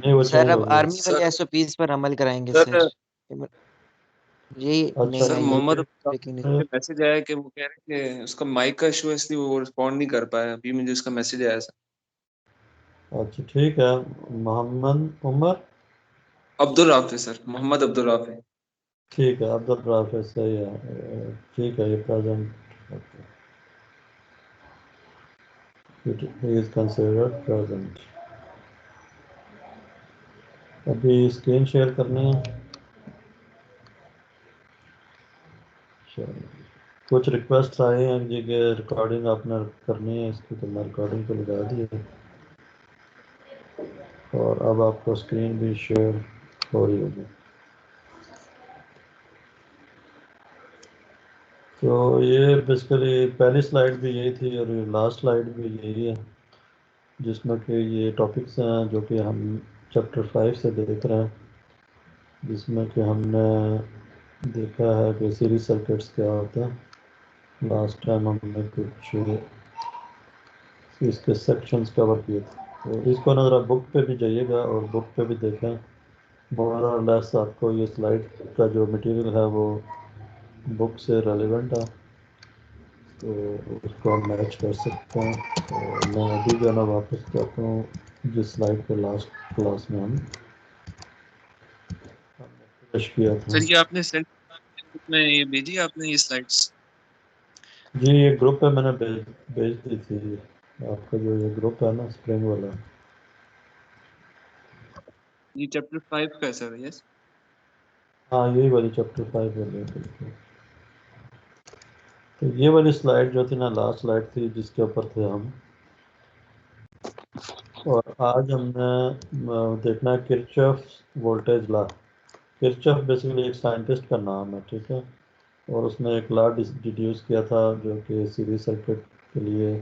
नहीं वो sir change अब हो गया। आर्मी वाले एसओपीज पर अमल कराएंगे सर सर। ये अच्छा सर नई मोहम्मद ब्रेकिंग न्यूज़। मुझे मैसेज आया कि वो कह रहे हैं कि उसका माइक का इशू है इसलिए वो रिस्पॉन्ड नहीं कर पाया। अभी मुझे उसका मैसेज आया सर। अच्छा ठीक है। मोहम्मद उमर। अब्दुल राफी सर, मोहम्मद अब्दुल राफी। ठीक है अब्दुल राफी सही है। ठीक है ये present. It is considered present. अभी स्क्रीन शेयर करनी है। चलो, कुछ रिक्वेस्ट आए हैं जी कि रिकॉर्डिंग आपने करनी है इसकी, तो मैं रिकॉर्डिंग को लगा दी है और अब आपको स्क्रीन भी शेयर हो रही होगी। तो ये बेसिकली पहली स्लाइड भी यही थी और लास्ट स्लाइड भी यही है, जिसमें कि ये टॉपिक्स हैं जो कि हम चैप्टर 5 से देख रहे हैं, जिसमें कि हमने देखा है कि सीरीज सर्किट्स क्या होता है। लास्ट टाइम हमने कुछ इसके सेक्शंस कवर किए थे, तो इसको ना ज़रा बुक पे भी जाइएगा और बुक पे भी देखें। मोर और लेस आपको ये स्लाइड का जो मटेरियल है वो बुक से रेलिवेंट है, तो उसको हम मैच कर सकते हैं। और मैं अभी जो है ना वापस जाता हूँ जिस स्लाइड पे लास्ट क्लास में हमने फिनिश किया था। सर ये आपने सेंड में ये भेजी आपने ये स्लाइड्स? जी ये ग्रुप पे मैंने भेज दी थी। आपका जो ये ग्रुप है ना स्प्रिंग वाला। ये चैप्टर 5 का है सर? यस। हाँ यही वाली चैप्टर 5 वाली है बिल्कुल। तो ये वाली स्लाइड जो थी ना लास्ट स्लाइड थी जिसके ऊपर थे हम, और आज हमने देखना है Kirchhoff voltage law. Kirchhoff basically एक साइंटिस्ट का नाम है, ठीक है, और उसने एक लॉ डिड्यूस किया था जो कि सीरीज सर्किट के लिए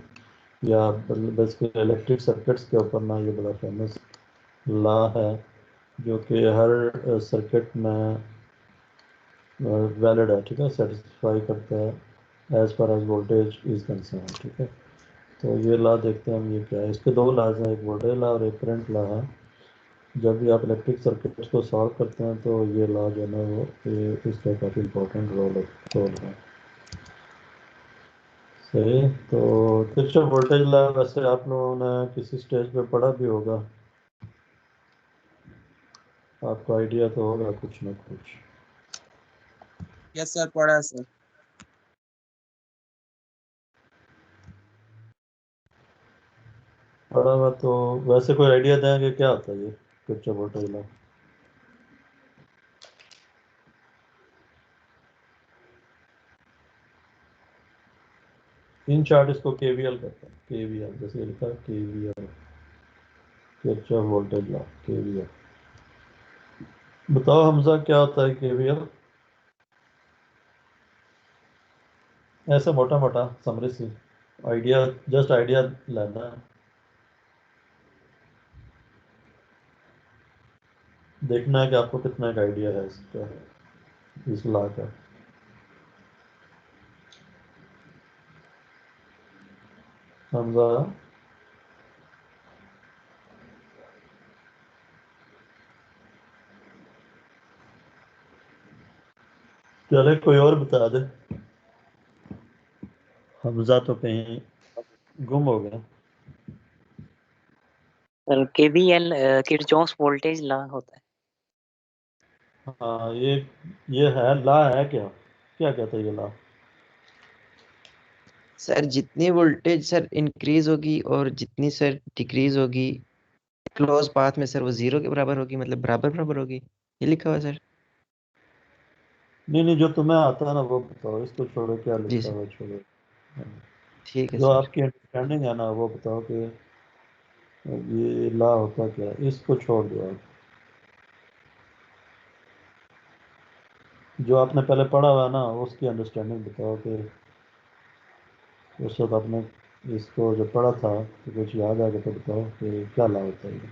या बेसिकली इलेक्ट्रिक सर्किट्स के ऊपर ना ये बड़ा फेमस लॉ है, जो कि हर सर्किट में वैलिड है, ठीक है, सेटिस्फाई करता है as far as voltage is concern, ठीक है। तो ये लॉ देखते हैं हम ये क्या है। इसके दो लॉज हैं, एक वोल्टेज लॉ और एक करंट लॉ है। जब भी आप इलेक्ट्रिक सर्किट्स को सॉल्व करते हैं तो ये लॉ जो है ना वो इसका काफ़ी इंपॉर्टेंट रोल है। सही। तो किरचॉफ वोल्टेज लॉ वैसे आप लोगों ने किसी स्टेज पे पढ़ा भी होगा, आपको आइडिया तो होगा कुछ ना कुछ। यस सर, पढ़ा है सर। पढ़ा हुआ तो वैसे कोई आइडिया देंगे क्या होता है ये किरचॉफ वोल्टेज लॉ? इन चार्ट इसको केवीएल कहते हैं, केवीएल जैसे लिखा है KVL, Kirchhoff voltage law KVL. बताओ हमजा क्या होता है केवीएल? ऐसे मोटा मोटा समरी सी आइडिया, जस्ट आइडिया लेना है, देखना है कि आपको कितना एक आइडिया है इसका, इस लॉ का। हमजा चले कोई और बता दे, हमजा तो कहीं गुम हो गया। Sir KVL Kirchhoff voltage law होता है। हाँ ये है लॉ है क्या, क्या कहता है ये लॉ? सर जितनी वोल्टेज सर इंक्रीज होगी और जितनी सर डिक्रीज होगी क्लोज पाथ में सर वो जीरो के बराबर होगी, मतलब बराबर बराबर होगी, ये लिखा हुआ है सर। नहीं नहीं जो तुम्हें आता है ना वो बताओ, इसको छोड़ो क्या जी लिखा सर, हुआ छोड़ो। ठीक है जो सर। आपकी अंडरस्टैंडिंग है ना वो बताओ कि ये लॉ होता क्या है, इसको छोड़ दो आप। जो आपने पहले पढ़ा हुआ है ना उसकी अंडरस्टैंडिंग बताओ कि उस वक्त आपने इसको जो पढ़ा था तो कुछ याद आ गया तो बताओ कि क्या लॉ होता है ये,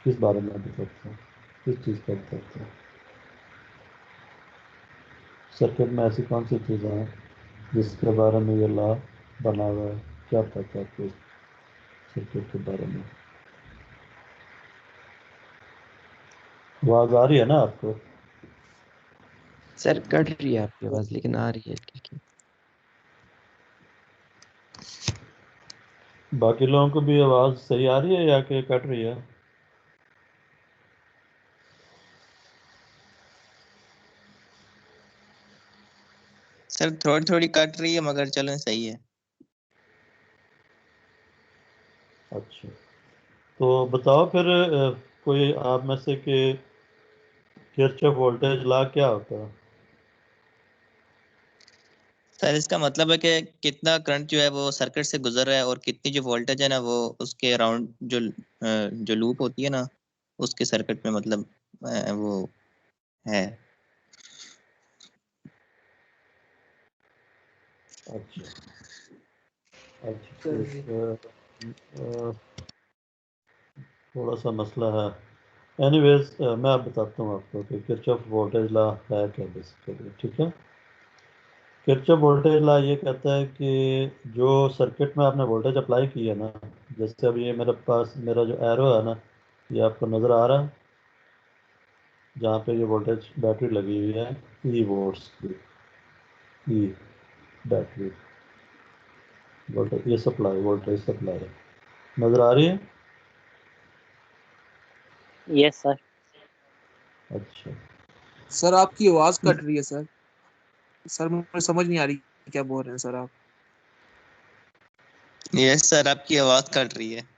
किस बारे में बताता है, किस चीज़ का बताता है। सर्किट में ऐसी कौन सी चीज़ें हैं जिसके बारे में ये लॉ बना हुआ है, क्या पता है आपको सर्किट के बारे में? आवाज आ रही है ना आपको? सर कट रही है आपकी आवाज, लेकिन आ रही है ठीक है। बाकी लोगों को भी आवाज सही आ रही है या कि कट रही है? सर थोड़ी थोड़ी कट रही है मगर चलो सही है। अच्छा, तो बताओ फिर कोई आप में से कि किरचॉफ वोल्टेज लॉ क्या होता है? सर इसका मतलब है कि कितना करंट जो है वो सर्किट से गुजर रहा है और कितनी जो वोल्टेज है ना वो उसके अराउंड जो लूप होती है ना उसके सर्किट में मतलब वो है। अच्छा अच्छा, ठीक है। थोड़ा सा मसला है। एनीवेज, मैं अब बताता हूँ आपको कि किरचॉफ वोल्टेज लॉ है क्या बेसिकली, ठीक है। किरचॉफ वोल्टेज लॉ ये कहता है कि जो सर्किट में आपने वोल्टेज अप्लाई की है ना, जैसे अभी ये मेरे पास मेरा जो एरो है ना, ये आपको नज़र आ रहा है, जहाँ पे ये वोल्टेज बैटरी लगी हुई है, ई वोल्ट्स की, ई बैटरी वोल्टेज, ये सप्लाई, वोल्टेज सप्लाई नज़र आ रही है। Yes sir. अच्छा, सर आपकी आवाज कट रही है सर। सर मुझे समझ नहीं आ रही क्या बोल रहे हैं सर आप। यस सर आपकी आवाज कट रही है।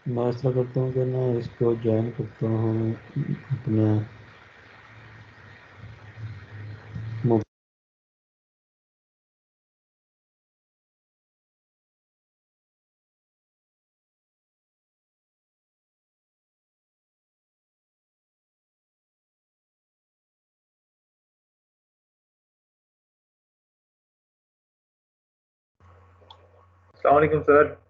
मैं ऐसा करता हूँ कि मैं इसको ज्वाइन करता हूँ अपने मोबाइल। अस्सलाम वालेकुम सर।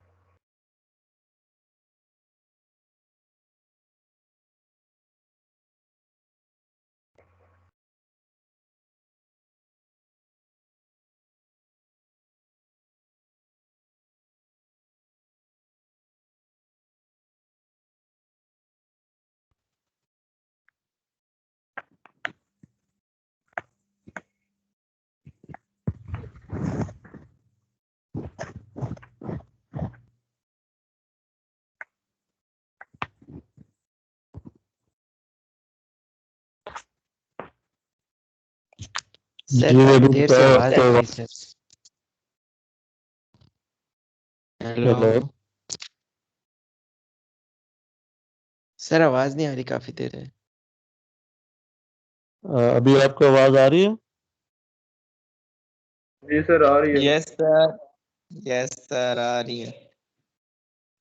सर जी काफी अभी देर से बताओ आवाज नहीं आ आपको। रही सर। हेलो हेलो, सर, आवाज नहीं आ रही काफी देर है। अभी आपको आवाज आ रही है? जी सर आ रही है। Yes sir. यस सर आ रही है।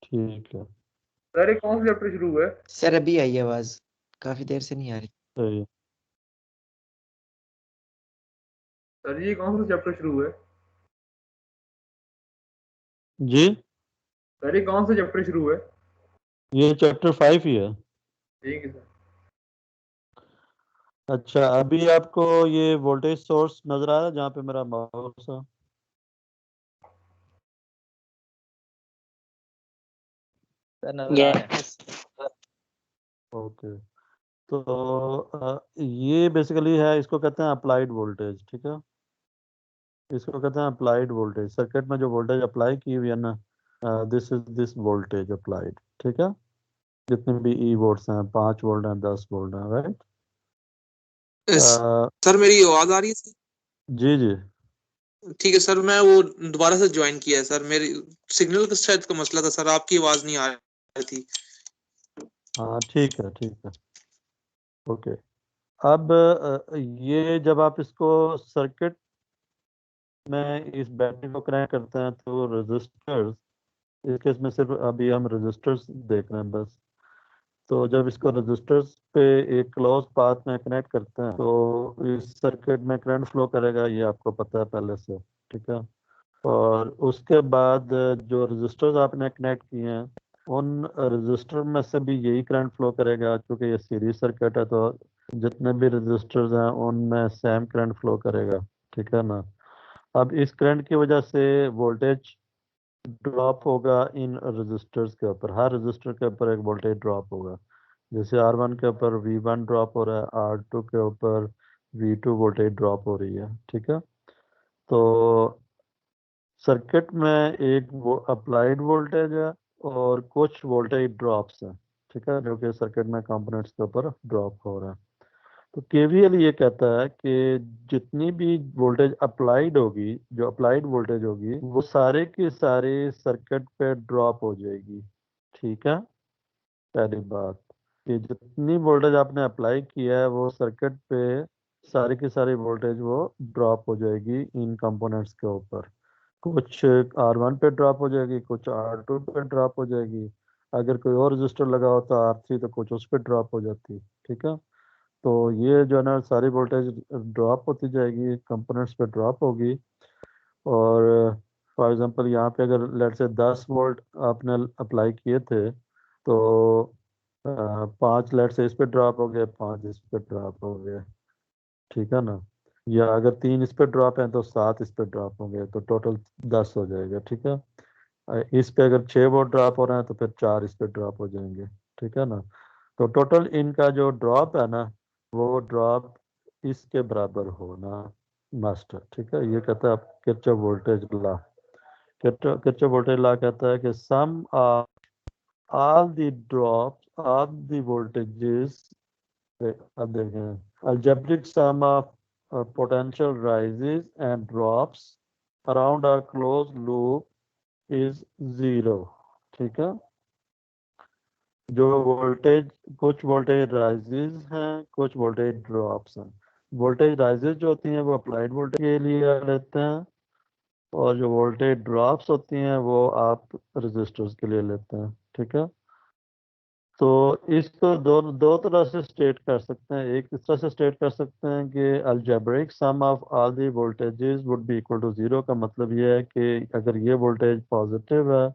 ठीक है, सर ये कौन सा चैप्टर शुरू हुआ है? सर अभी आई आवाज, काफी देर से नहीं आ रही। सही है। सर जी ये कौन सा चैप्टर शुरू हुआ है? जी, सर ये कौन सा चैप्टर शुरू हुआ है? ये चैप्टर 5 ही है। ठीक है सर। अच्छा, अभी आपको ये वोल्टेज सोर्स नजर आ रहा है जहाँ पे मेरा माउस है? सर नजर आ रहा है। यस। ओके, तो ये बेसिकली है, इसको कहते हैं अप्लाइड वोल्टेज, ठीक है। इसको कहते हैं अप्लाइड वोल्टेज। सर्किट में जो वोल्टेज अप्लाई की हुई है ना, this is this voltage applied, ठीक है। जितने भी ई वोल्ट्स हैं, 5 वोल्ट हैं, 10 वोल्ट हैं, राइट। सर मेरी आवाज आ रही है सर? जी जी, ठीक है सर, मैं वो दोबारा से ज्वाइन किया है सर। मेरी सिग्नल का शायद का मसला था सर, आपकी आवाज नहीं आ रही थी। हाँ ठीक है, ठीक है, ओके। अब ये जब आप इसको सर्किट में इस बैटरी को कनेक्ट करते हैं तो रेजिस्टर्स इस केस में सिर्फ अभी हम रजिस्टर्स देख रहे हैं बस। तो जब इसको रजिस्टर्स पे एक क्लोज पाथ में कनेक्ट करते हैं तो इस सर्किट में करंट फ्लो करेगा, ये आपको पता है पहले से, ठीक है। और उसके बाद जो रजिस्टर्स आपने कनेक्ट किए हैं उन रजिस्टर में से भी यही करंट फ्लो करेगा, क्योंकि ये सीरीज सर्किट है तो जितने भी रजिस्टर्स हैं उनमें सेम करंट फ्लो करेगा, ठीक है ना। अब इस करंट की वजह से वोल्टेज ड्रॉप होगा इन रजिस्टर्स के ऊपर, हर रजिस्टर के ऊपर एक वोल्टेज ड्रॉप होगा। जैसे R1 के ऊपर V1 ड्रॉप हो रहा है, R2 के ऊपर V2 वोल्टेज ड्रॉप हो रही है, ठीक है। तो सर्किट में एक वो अप्लाइड वोल्टेज है और कुछ वोल्टेज ड्रॉप्स हैं, ठीक है, जो कि सर्किट में कंपोनेंट्स के ऊपर ड्रॉप हो रहा है। तो केवीएल ये कहता है कि जितनी भी वोल्टेज अप्लाइड होगी, जो अप्लाइड वोल्टेज होगी वो सारे की सारी सर्किट पे ड्रॉप हो जाएगी, ठीक है। पहली बात कि जितनी वोल्टेज आपने अप्लाई किया है वो सर्किट पे सारी की सारी वोल्टेज वो ड्रॉप हो जाएगी इन कंपोनेंट्स के ऊपर। कुछ R1 पे ड्रॉप हो जाएगी, कुछ R2 पे ड्रॉप हो जाएगी, अगर कोई और रजिस्टर लगा होता R3 तो कुछ उस पर ड्रॉप हो जाती, ठीक है। तो ये जो है ना सारी वोल्टेज ड्रॉप होती जाएगी, कंपोनेंट्स पे ड्रॉप होगी। और फॉर एग्जांपल यहाँ पे अगर लेट से 10 वोल्ट आपने अप्लाई किए थे तो 5 लेट से इस पे ड्रॉप हो गए, 5 इस पे ड्रॉप हो गए, ठीक है ना। या अगर 3 इस पे ड्रॉप है तो 7 इस पे ड्रॉप होंगे, तो टोटल 10 हो जाएगा, ठीक है। इस पे अगर 6 वोल्ट ड्रॉप हो रहे हैं तो फिर 4 इस पे ड्रॉप हो जाएंगे, ठीक है ना। तो टोटल इनका जो ड्रॉप है ना वो ड्रॉप इसके बराबर होना मस्ट है, ठीक है। ये कहता है Kirchhoff voltage law. Kirchhoff voltage law कहता है कि सम of all the drops, all the voltages, अब देखें, algebraic sum of potential rises and drops around a closed loop is 0, ठीक है। जो वोल्टेज, कुछ वोल्टेज राइजेस हैं, कुछ वोल्टेज ड्रॉप्स हैं। वोल्टेज राइजेस जो होती हैं वो अप्लाइड वोल्टेज के लिए लेते हैं, और जो वोल्टेज ड्रॉप्स होती हैं वो आप रजिस्टर्स के लिए लेते हैं, ठीक है। तो इसको दो तरह से स्टेट कर सकते हैं। एक इस तरह से स्टेट कर सकते हैं कि algebraic sum of all the voltages would be equal to 0, का मतलब ये है कि अगर ये वोल्टेज पॉजिटिव है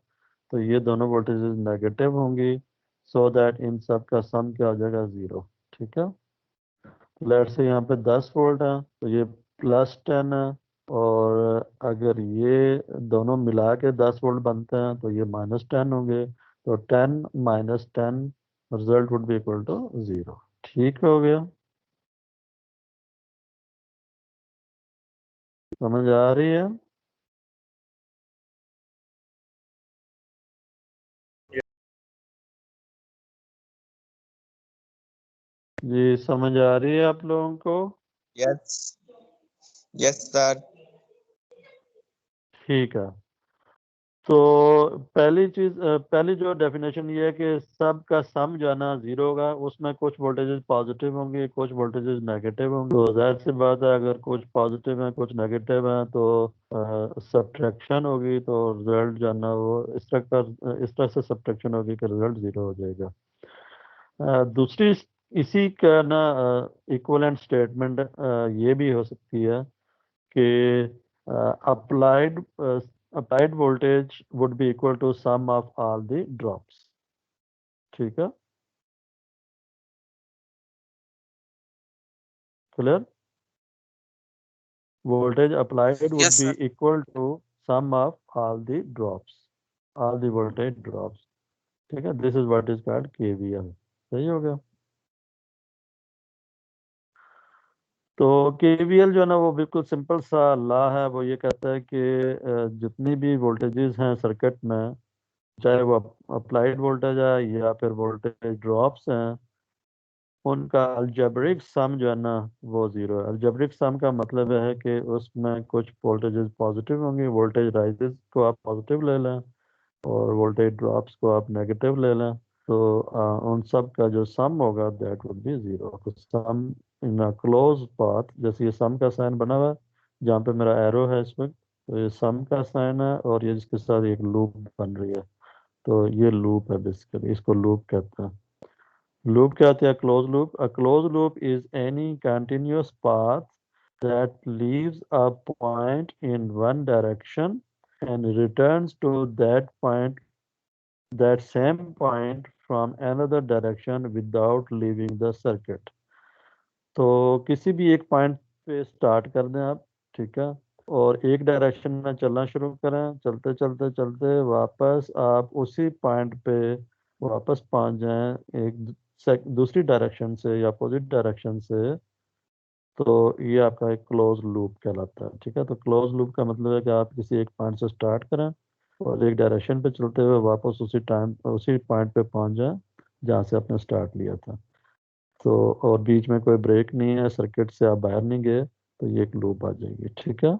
तो ये दोनों वोल्टेजेस नेगेटिव होंगी, सो दैट इन सब का सम क्या हो जाएगा 0, ठीक है। लेट से यहाँ पे 10 वोल्ट है तो ये +10 है, और अगर ये दोनों मिला के 10 वोल्ट बनते हैं तो ये -10 होंगे, तो 10 - 10 result would be equal to 0, ठीक हो गया। समझ आ रही है? जी समझ आ रही है आप लोगों को? Yes yes sir. ठीक है। तो पहली चीज, पहली जो डेफिनेशन ये है कि सब का सम जो है ना 0 होगा, उसमें कुछ वोल्टेजेस पॉजिटिव होंगे, कुछ वोल्टेजेस नेगेटिव होंगे। तो जाहिर सी बात है अगर कुछ पॉजिटिव है कुछ नेगेटिव है तो सब्ट्रैक्शन होगी, तो रिजल्ट जो है ना वो इस तरह से सब्ट्रैक्शन होगी कि रिजल्ट 0 हो जाएगा। दूसरी इसी का ना इक्विवेलेंट स्टेटमेंट ये भी हो सकती है कि applied applied voltage would be equal to sum of all the drops, ठीक है, clear. voltage applied would yes be sir. equal to sum of all the drops, all the voltage drops, ठीक है। this is what is called KVL, सही हो गया। तो KVL जो है ना वो बिल्कुल सिंपल सा लॉ है। वो ये कहता है कि जितनी भी वोल्टेजेस हैं सर्किट में, चाहे वो अप्लाइड वोल्टेज है या फिर वोल्टेज ड्रॉप्स हैं, उनका अलजेब्रिक सम जो है ना वो 0 है। अलजेब्रिक सम का मतलब है कि उसमें कुछ वोल्टेजेस पॉजिटिव होंगे, वोल्टेज राइजेस को आप पॉजिटिव ले लें और वोल्टेज ड्रॉप्स को आप नेगेटिव ले लें, तो उन सब का जो सम होगा दैट वुड बी 0। तो सम इन अ क्लोज पाथ, जैसे ये सम का साइन बना हुआ है जहाँ पे मेरा एरो है इसमें, तो ये सम का साइन है और ये इसके साथ एक लूप बन रही है। तो ये लूप है बेसिकली, इसको लूप कहते हैं। लूप क्या होता है? Close loop. A close loop is any continuous path that leaves a point in one direction and returns to that same point from another direction without leaving the circuit। तो किसी भी एक point पे start कर दें आप, ठीक है, और एक डायरेक्शन में चलना शुरू करें, चलते चलते चलते वापस आप उसी पॉइंट पे वापस पहुंच जाएं एक दूसरी डायरेक्शन से या अपोजिट डायरेक्शन से, तो ये आपका एक क्लोज लूप कहलाता है। ठीक है, तो क्लोज लूप का मतलब है कि आप किसी एक पॉइंट से स्टार्ट करें और एक डायरेक्शन पे चलते हुए वापस उसी पॉइंट पे पहुंच जाए जहाँ से आपने स्टार्ट लिया था। तो और बीच में कोई ब्रेक नहीं है, सर्किट से आप बाहर नहीं गए, तो ये एक लूप आ जाएगी। ठीक है,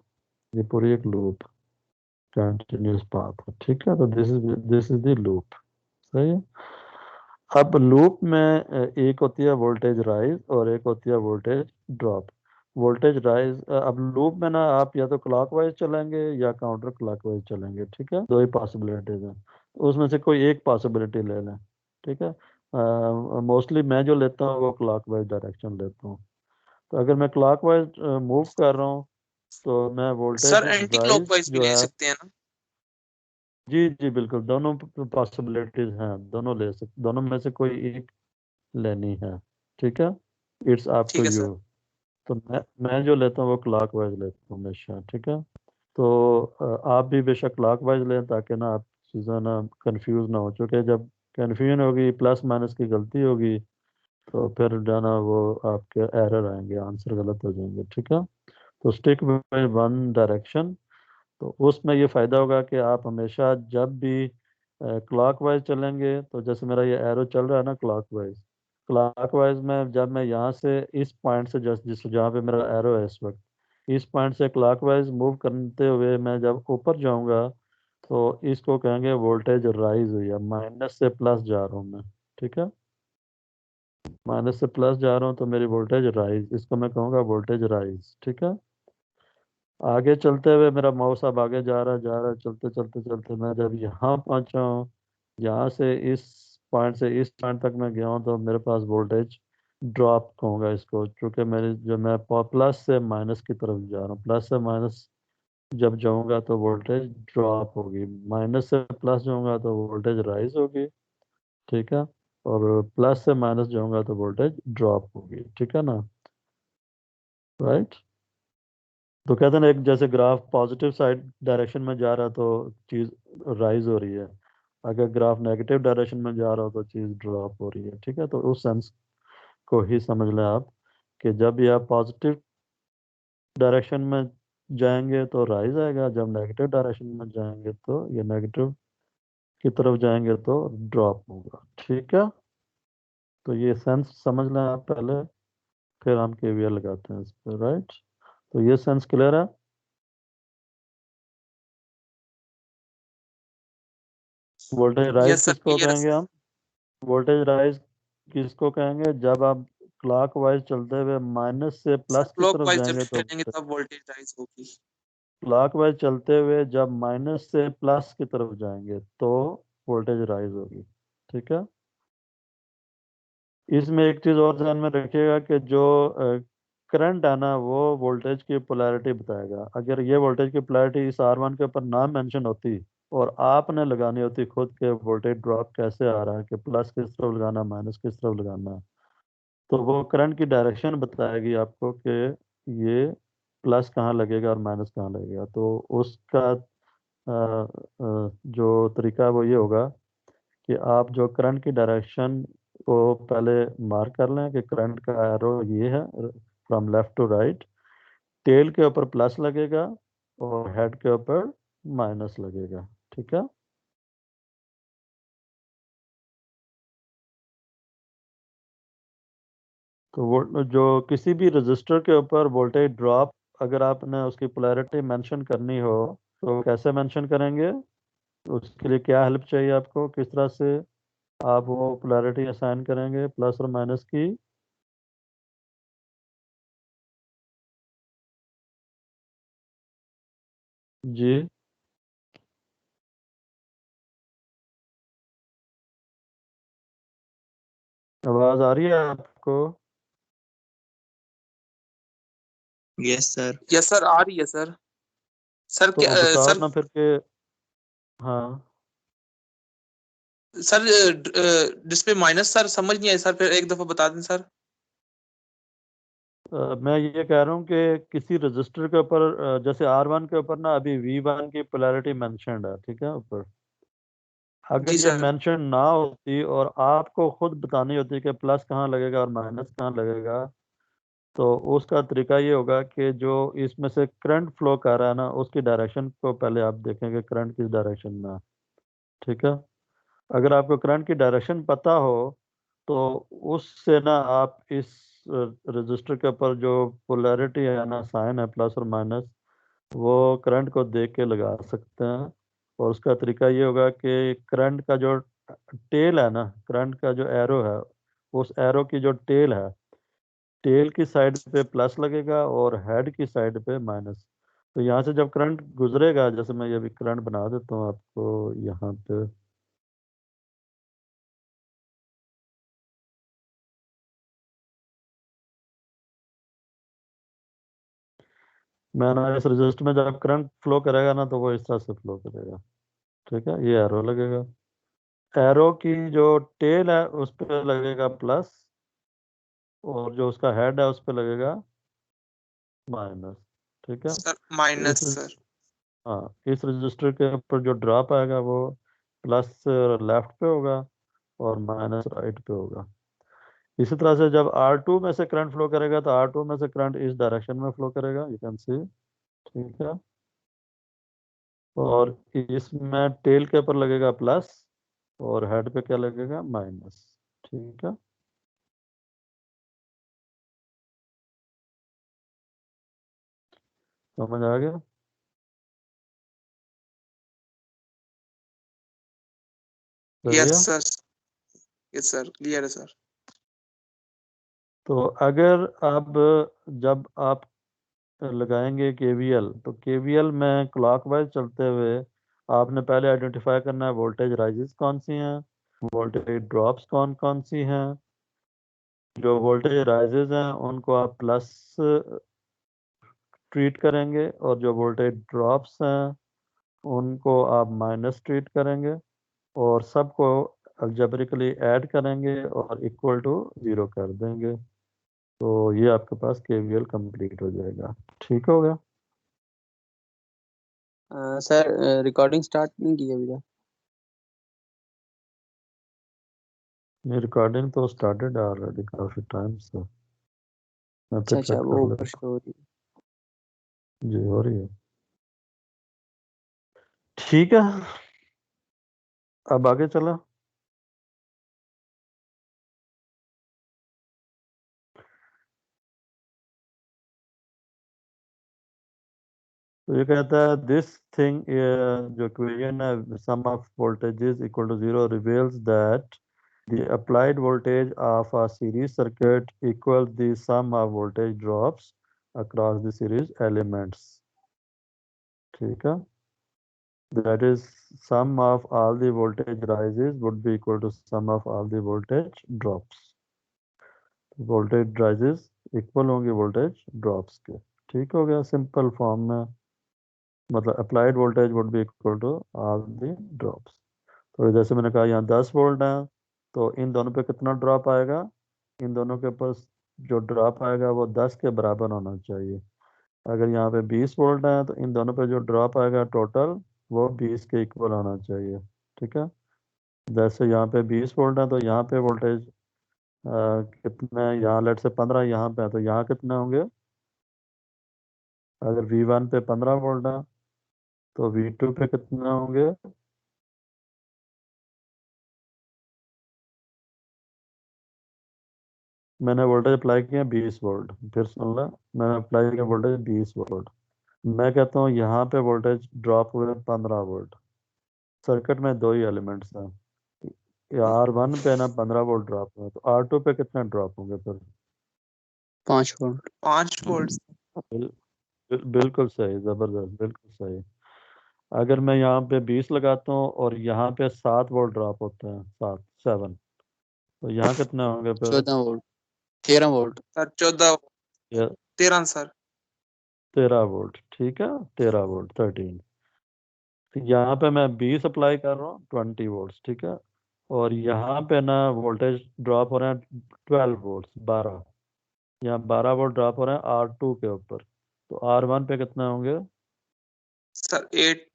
ये पूरी एक लूप कंटिन्यूस पाथ है। ठीक है, तो दिस इज द लूप। सही है। अब लूप में एक होती है वोल्टेज राइज और एक होती है वोल्टेज ड्रॉप। वोल्टेज राइज, अब लूप में ना आप या तो क्लॉकवाइज चलेंगे या काउंटर क्लॉकवाइज चलेंगे। ठीक है, दो ही पॉसिबिलिटीज हैं, तो उसमें से कोई एक पॉसिबिलिटी ले लें। ठीक है, मोस्टली मैं जो लेता हूँ वो क्लॉकवाइज डायरेक्शन लेता हूँ। तो अगर मैं क्लॉकवाइज मूव कर रहा हूँ तो मैं voltage sir anti rise clockwise भी जो ले है, सकते हैं ना? जी जी बिल्कुल, दोनों पॉसिबिलिटीज हैं, दोनों ले सकते, दोनों में से कोई एक लेनी है। ठीक है, इट्स अप टू ठीक है यू। सर। तो मैं जो लेता हूँ वो क्लॉक वाइज लेता हूँ हमेशा। ठीक है, तो आप भी बेशक क्लॉक वाइज लें ताकि ना आप चीज़ें ना कंफ्यूज ना हो, चूँकि जब कन्फ्यूजन होगी, प्लस माइनस की गलती होगी, तो फिर जो है ना वो आपके एरर आएंगे, आंसर गलत हो जाएंगे। ठीक है, तो स्टिक विद वन डायरेक्शन। तो उसमें ये फ़ायदा होगा कि आप हमेशा जब भी क्लॉकवाइज चलेंगे, तो जैसे मेरा ये एरो चल रहा है ना क्लॉकवाइज, क्लॉकवाइज में जब मैं यहाँ से इस पॉइंट से जिस जहाँ पे मेरा एरो है इस वक्त, इस पॉइंट से क्लॉकवाइज मूव करते हुए मैं जब ऊपर जाऊंगा तो इसको कहेंगे वोल्टेज राइज हुई है, माइनस से प्लस जा रहा हूँ मैं। ठीक है, माइनस से प्लस जा रहा हूँ तो मेरी वोल्टेज राइज, इसको मैं कहूँगा वोल्टेज राइज। ठीक है, आगे चलते हुए मेरा माउस अब आगे जा रहा है, चलते चलते चलते मैं जब यहाँ पहुंचा हूँ, यहाँ से इस पॉइंट से इस पॉइंट तक मैं गया हूँ, तो मेरे पास वोल्टेज ड्रॉप कहूँगा इसको, क्योंकि मेरी जो मैं प्लस से माइनस की तरफ जा रहा हूँ, प्लस से माइनस जब जाऊंगा तो वोल्टेज ड्रॉप होगी, माइनस से प्लस जाऊंगा तो वोल्टेज राइज होगी। ठीक है, और प्लस से माइनस जाऊंगा तो वोल्टेज ड्रॉप होगी। ठीक है ना, राइट। तो कहते हैं ना, एक जैसे ग्राफ पॉजिटिव साइड डायरेक्शन में जा रहा है तो चीज राइज हो रही है, अगर ग्राफ नेगेटिव डायरेक्शन में जा रहा हो तो चीज ड्रॉप हो रही है। ठीक है, तो उस सेंस को ही समझ लें आप कि जब भी आप पॉजिटिव डायरेक्शन में जाएंगे तो राइज आएगा, जब नेगेटिव डायरेक्शन में जाएंगे तो ये नेगेटिव की तरफ जाएंगे तो ड्रॉप होगा। ठीक है, तो ये सेंस समझ लें आप पहले, फिर हम केवीएल लगाते हैं इस पर, राइट। तो ये सेंस क्लियर है। वोल्टेज राइज यस सर, किसको क्लियर है कहेंगे सर। हम? वोल्टेज राइज किसको कहेंगे? जब आप क्लॉकवाइज चलते हुए माइनस से सर प्लस की तरफ क्लॉकवाइज जब जाएंगे तो चलेंगे तब वोल्टेज राइज होगी। क्लॉकवाइज चलते हुए जब माइनस से प्लस की तरफ जाएंगे तो वोल्टेज राइज होगी। ठीक है, इसमें एक चीज़ और ध्यान में रखिएगा कि जो करंट है ना वो वोल्टेज की पोलैरिटी बताएगा। अगर ये वोल्टेज की पोलैरिटी इस R1 के ऊपर ना मेंशन होती और आपने लगानी होती खुद के वोल्टेज ड्रॉप कैसे आ रहा है, कि प्लस किस तरफ लगाना, माइनस किस तरफ लगाना है, तो वो करंट की डायरेक्शन बताएगी आपको कि ये प्लस कहाँ लगेगा और माइनस कहाँ लगेगा। तो उसका जो तरीका है वो ये होगा कि आप जो करंट की डायरेक्शन को पहले मार्क कर लें कि करंट का एरो ये है, from left to right, tail के ऊपर प्लस लगेगा और हेड के ऊपर माइनस लगेगा। ठीक है, तो वो जो किसी भी रजिस्टर के ऊपर वोल्टेज ड्रॉप, अगर आपने उसकी पोलैरिटी मेंशन करनी हो तो कैसे मेंशन करेंगे? उसके लिए क्या हेल्प चाहिए आपको, किस तरह से आप वो पोलैरिटी असाइन करेंगे प्लस और माइनस की? जी आवाज आ रही है आपको? Yes sir. यस सर, आ रही है सर। सर तो क्या बताओ सर ना फिर के। हाँ, सर डिस्प्ले माइनस सर समझ नहीं आया सर, फिर एक दफा बता दें सर। मैं ये कह रहा हूँ कि किसी रजिस्टर के ऊपर जैसे R1 के ऊपर ना अभी V1 की पोलैरिटी मेंशन्ड है, ठीक है ऊपर। जी अगर ये सर। मेंशन ना होती और आपको खुद बतानी होती कि प्लस कहाँ लगेगा और माइनस कहाँ लगेगा, तो उसका तरीका ये होगा कि जो इसमें से करंट फ्लो कर रहा है ना, उसकी डायरेक्शन को पहले आप देखेंगे करंट किस डायरेक्शन में है, ठीक है। अगर आपको करंट की डायरेक्शन पता हो तो उससे ना आप इस रजिस्टर के ऊपर जो पोलैरिटी है ना, साइन है प्लस और माइनस, वो करंट को देख के लगा सकते हैं। और उसका तरीका ये होगा कि करंट का जो टेल है ना, करंट का जो एरो है, उस एरो की जो टेल है, टेल की साइड पे प्लस लगेगा और हेड की साइड पे माइनस। तो यहाँ से जब करंट गुजरेगा, जैसे मैं ये भी करंट बना देता हूँ आपको यहाँ पे, मैं ना इस रजिस्टर में जब करंट फ्लो करेगा ना, तो वो इस तरह से फ्लो करेगा, ठीक है। ये एरो लगेगा, एरो की जो टेल है उस पर लगेगा प्लस, और जो उसका हेड है उस पर लगेगा माइनस, ठीक है। सर तो माइनस सर। हाँ, इस रजिस्टर के ऊपर जो ड्रॉप आएगा वो प्लस लेफ्ट पे होगा और माइनस राइट पे होगा। इसी तरह से जब R2 में से करंट फ्लो करेगा तो R2 में से करंट इस डायरेक्शन में फ्लो करेगा, यू कैन सी, ठीक है। और इसमें टेल के ऊपर लगेगा प्लस और हेड पे क्या लगेगा, माइनस, ठीक है। समझ आ गया? सही यस है। सर। यस सर, क्लियर है सर। तो अगर अब जब आप लगाएंगे KVL, तो KVL में क्लॉकवाइज चलते हुए आपने पहले आइडेंटिफाई करना है वोल्टेज राइजेस कौन सी हैं, वोल्टेज ड्रॉप्स कौन कौन सी हैं। जो वोल्टेज राइजेस हैं उनको आप प्लस ट्रीट करेंगे, और जो वोल्टेज ड्रॉप्स हैं उनको आप माइनस ट्रीट करेंगे, और सबको अलजेब्रिकली ऐड करेंगे और इक्वल टू 0 कर देंगे। तो ये आपके पास KVL कंप्लीट हो जाएगा, ठीक हो गया। सर रिकॉर्डिंग स्टार्ट नहीं की अभी तक। ये रिकॉर्डिंग तो स्टार्टेड है ऑलरेडी काफी टाइम से, मैं अच्छा फिर अच्छा, चेक वो कर ऊपर लेता शो हो रही है। हूँ। जी हो रही है, ठीक है। अब आगे चला। तो ये कहता है दिस थिंग, जो इक्वेशन है sum of voltages equal to 0 reveals that the applied voltage of a series circuit equals the sum of voltage drops across the series elements, ठीक है। that is sum of all the voltage rises would be equal to sum of all the voltage drops। Voltage rises equal होंगे voltage drops के, ठीक हो गया simple form में। मतलब applied voltage would be equal to all the drops. तो जैसे मैंने कहा यहाँ 10 वोल्ट है, तो इन दोनों पे कितना ड्रॉप आएगा, इन दोनों के पास जो ड्रॉप आएगा वो 10 के बराबर होना चाहिए। अगर यहाँ पे 20 वोल्ट है तो इन दोनों पे जो ड्रॉप आएगा टोटल, वो 20 के इक्वल होना चाहिए, ठीक है। जैसे यहाँ पे 20 वोल्ट है तो यहाँ पे वोल्टेज कितने, यहाँ लेट से 15 यहाँ पे है, तो यहाँ कितने होंगे। अगर V1 पे 15 वोल्ट है तो V2 पे कितने होंगे। मैंने वोल्टेज अप्लाई किया 20 वोल्ट, फिर सुन ला, मैंने अप्लाई किया वोल्टेज 20 वोल्ट। मैं कहता हूँ यहाँ पे वोल्टेज ड्रॉप हुए 15 वोल्ट। सर्किट में दो ही एलिमेंट्स हैं, R1 पे ना 15 वोल्ट ड्रॉप हुए, तो R2 पे कितने ड्रॉप होंगे फिर। 5 वोल्ट। 5 वोल्ट। बिल्कुल सही, जबरदस्त, बिल्कुल सही। अगर मैं यहाँ पे 20 लगाता हूँ और यहाँ पे 7 वोल्ट ड्रॉप होते हैं, 7 7, तो यहाँ कितने होंगे फिर? 14 वोल्ट 13 वोल्ट सर 14 ये 13 सर। 13 वोल्ट, ठीक है, 13 वोल्ट 13। यहाँ पे मैं 20 अप्लाई कर रहा हूँ, 20 वोल्ट, ठीक है। और यहाँ पे ना वोल्टेज ड्रॉप हो रहे हैं 12 वोल्ट, 12। यहाँ 12 वोल्ट ड्रॉप हो रहे हैं R2 के ऊपर। तो R1 पे कितने होंगे? सर 8।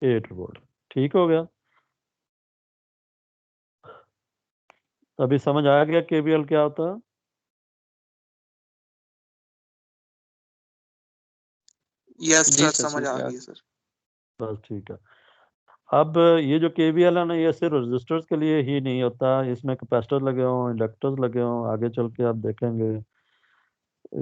8 वोल्ट, ठीक हो गया। अभी समझ आ गया KVL क्या होता है? यस जी सर, सर समझ समझ आ आ गई गया। सर। बस ठीक है। अब ये जो KVL है ना, ये सिर्फ रजिस्टर्स के लिए ही नहीं होता, इसमें कैपेसिटर लगे हों, इंडक्टर्स लगे हों, आगे चल के आप देखेंगे